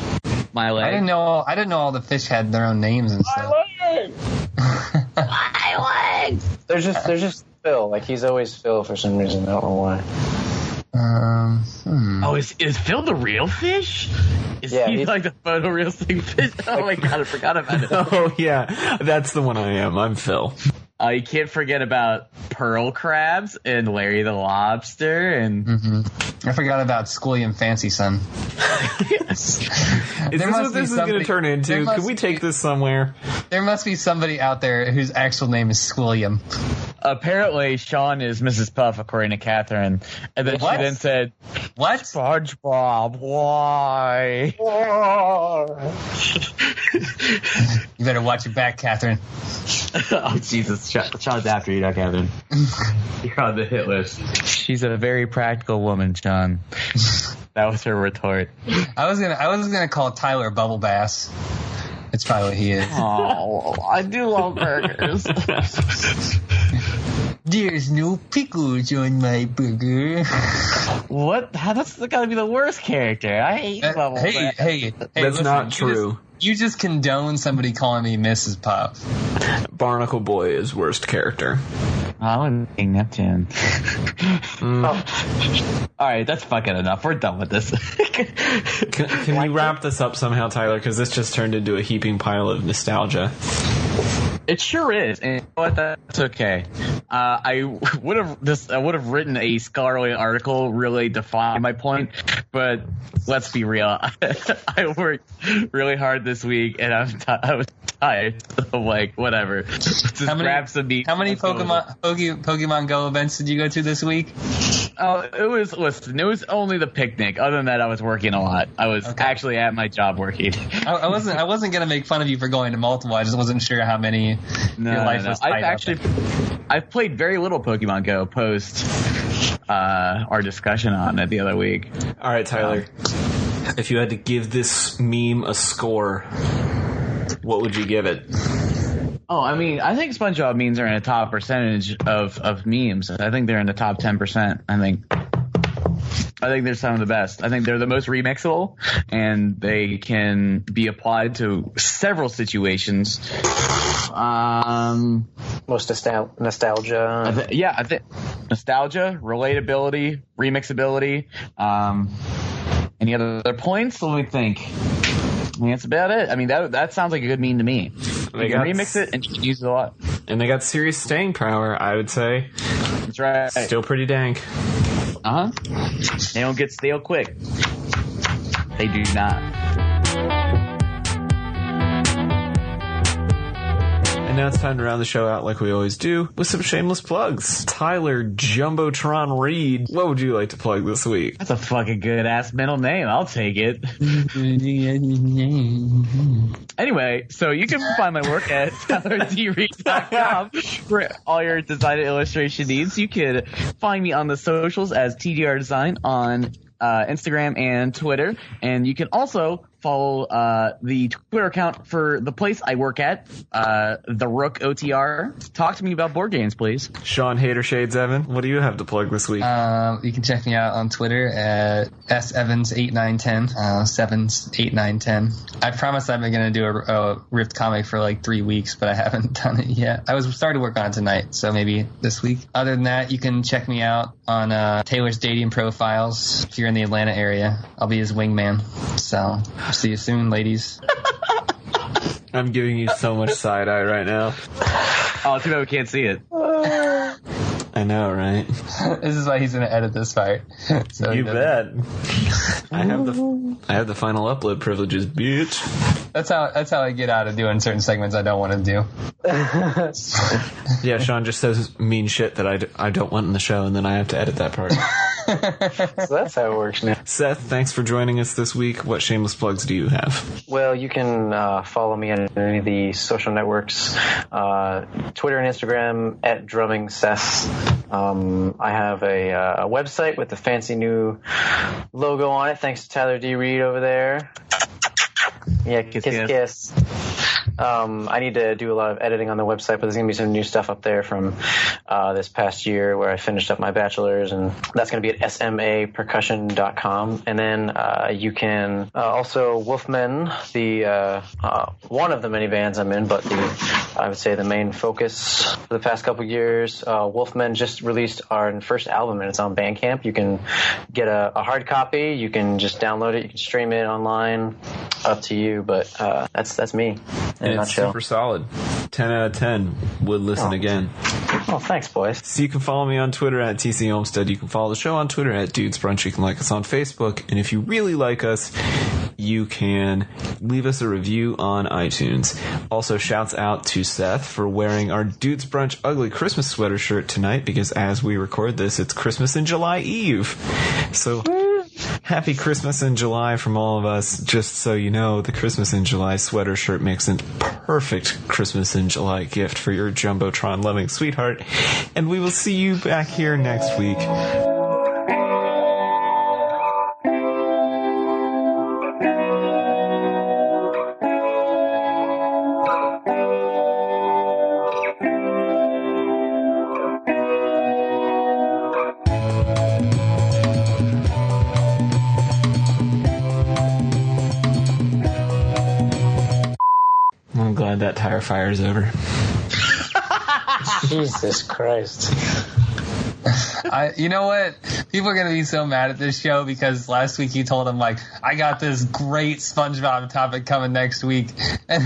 My leg. I didn't know all the fish had their own names and stuff. My leg. They're just Phil. Like, he's always Phil for some reason. I don't know why. Oh, is Phil the real fish? Is he like the photorealistic fish? Oh my god, I forgot about it. Oh yeah, that's the one I am. I'm Phil. You can't forget about Pearl Crabs and Larry the Lobster and I forgot about Squilliam Fancy Son. Yes. Is this what this is going to turn into? Can we take this somewhere? There must be somebody out there whose actual name is Squilliam. Apparently, Sean is Mrs. Puff, according to Catherine. And then she then said, "What? SpongeBob, why?" You better watch your back, Catherine. Oh, Jesus. Sean's after you now, Catherine. You're on the hit list. She's a very practical woman, Sean. That was her retort. I was gonna call Tyler Bubble Bass. That's probably what he is. Oh, I do love burgers. There's no pickles on my burger. What? That's gotta be the worst character. I hate Bubble Bass. Hey, that's listen, not true. You just condone somebody calling me Mrs. Puff. Barnacle Boy is worst character. I wouldn't think Neptune. All right, that's fucking enough. We're done with this. Can we wrap this up somehow, Tyler? Because this just turned into a heaping pile of nostalgia. It sure is, and you know what? That's okay. I would have written a scholarly article really defining my point, but let's be real. I worked really hard this week, and I was tired. So like, whatever. Grab some meat. How many Pokemon Go events did you go to this week? Oh, it was only the picnic. Other than that, I was working a lot. I was actually at my job working. I wasn't gonna make fun of you for going to multiple. I just wasn't sure how many your life was tied up. I've played very little Pokemon Go post our discussion on it the other week. All right, Tyler. If you had to give this meme a score, what would you give it? Oh, I mean, I think SpongeBob memes are in a top percentage of memes. I think they're in the top 10%. I think they're some of the best. I think they're the most remixable, and they can be applied to several situations. Most nostalgia. I think nostalgia, relatability, remixability. Any other points? Let me think. That's about it. I mean, that sounds like a good meme to me. You can remix it and you can use it a lot. And they got serious staying power, I would say. That's right. Still pretty dank. Uh-huh. They don't get stale quick. They do not. And now it's time to round the show out like we always do with some shameless plugs. Tyler Jumbotron Reed, what would you like to plug this week? That's a fucking good-ass middle name. I'll take it. Anyway, so you can find my work at tylerdreed.com for all your design and illustration needs. You can find me on the socials as TDR Design on Instagram and Twitter. And you can also follow the Twitter account for the place I work at, the Rook OTR. Talk to me about board games, please. Sean Hatershades Evan, what do you have to plug this week? You can check me out on Twitter at SEvans8910, Sevens8910. I promised I've been going to do a ripped comic for like 3 weeks, but I haven't done it yet. I was starting to work on it tonight, so maybe this week. Other than that, you can check me out on Taylor's Dating Profiles if you're in the Atlanta area. I'll be his wingman, so see you soon, ladies. I'm giving you so much side eye right now. Oh, too bad we can't see it. I know, right? This is why he's gonna edit this part. So you bet. I have the final upload privileges, bitch. That's how I get out of doing certain segments I don't want to do. Yeah, Sean just says mean shit that I don't want in the show, and then I have to edit that part. So that's how it works now. Seth, thanks for joining us this week. What shameless plugs do you have? Well, you can follow me on any of the social networks, Twitter and Instagram at Drumming Seth. I have a website with a fancy new logo on it, thanks to Tyler D. Reed over there. Yeah, kiss. I need to do a lot of editing on the website, but there's going to be some new stuff up there from this past year where I finished up my bachelor's, and that's going to be at smapercussion.com. And then you can also Wolfmen, the one of the many bands I'm in, but I would say the main focus for the past couple years. Wolfmen just released our first album, and it's on Bandcamp. You can get a hard copy. You can just download it. You can stream it online. Up to you, but that's me. And it's super solid. 10 out of 10 would listen again. Oh, thanks, boys. So you can follow me on Twitter at TC Olmstead. You can follow the show on Twitter at Dudes Brunch. You can like us on Facebook. And if you really like us, you can leave us a review on iTunes. Also, shouts out to Seth for wearing our Dudes Brunch ugly Christmas sweater shirt tonight, because as we record this, it's Christmas and July Eve. So happy Christmas in July from all of us. Just so you know, the Christmas in July sweater shirt makes a perfect Christmas in July gift for your Jumbotron loving sweetheart. And we will see you back here next week. I'm glad that tire fire is over. Jesus Christ. You know what? People are going to be so mad at this show because last week you told them, like, I got this great SpongeBob topic coming next week. And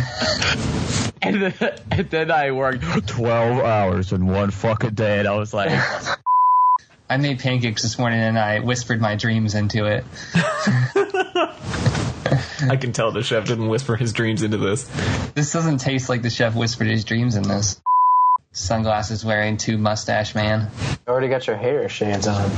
then I worked 12 hours in one fucking day, and I was like... I made pancakes this morning, and I whispered my dreams into it. I can tell the chef didn't whisper his dreams into this. This doesn't taste like the chef whispered his dreams in this. Sunglasses wearing, 2 mustache man. You already got your hair shades on.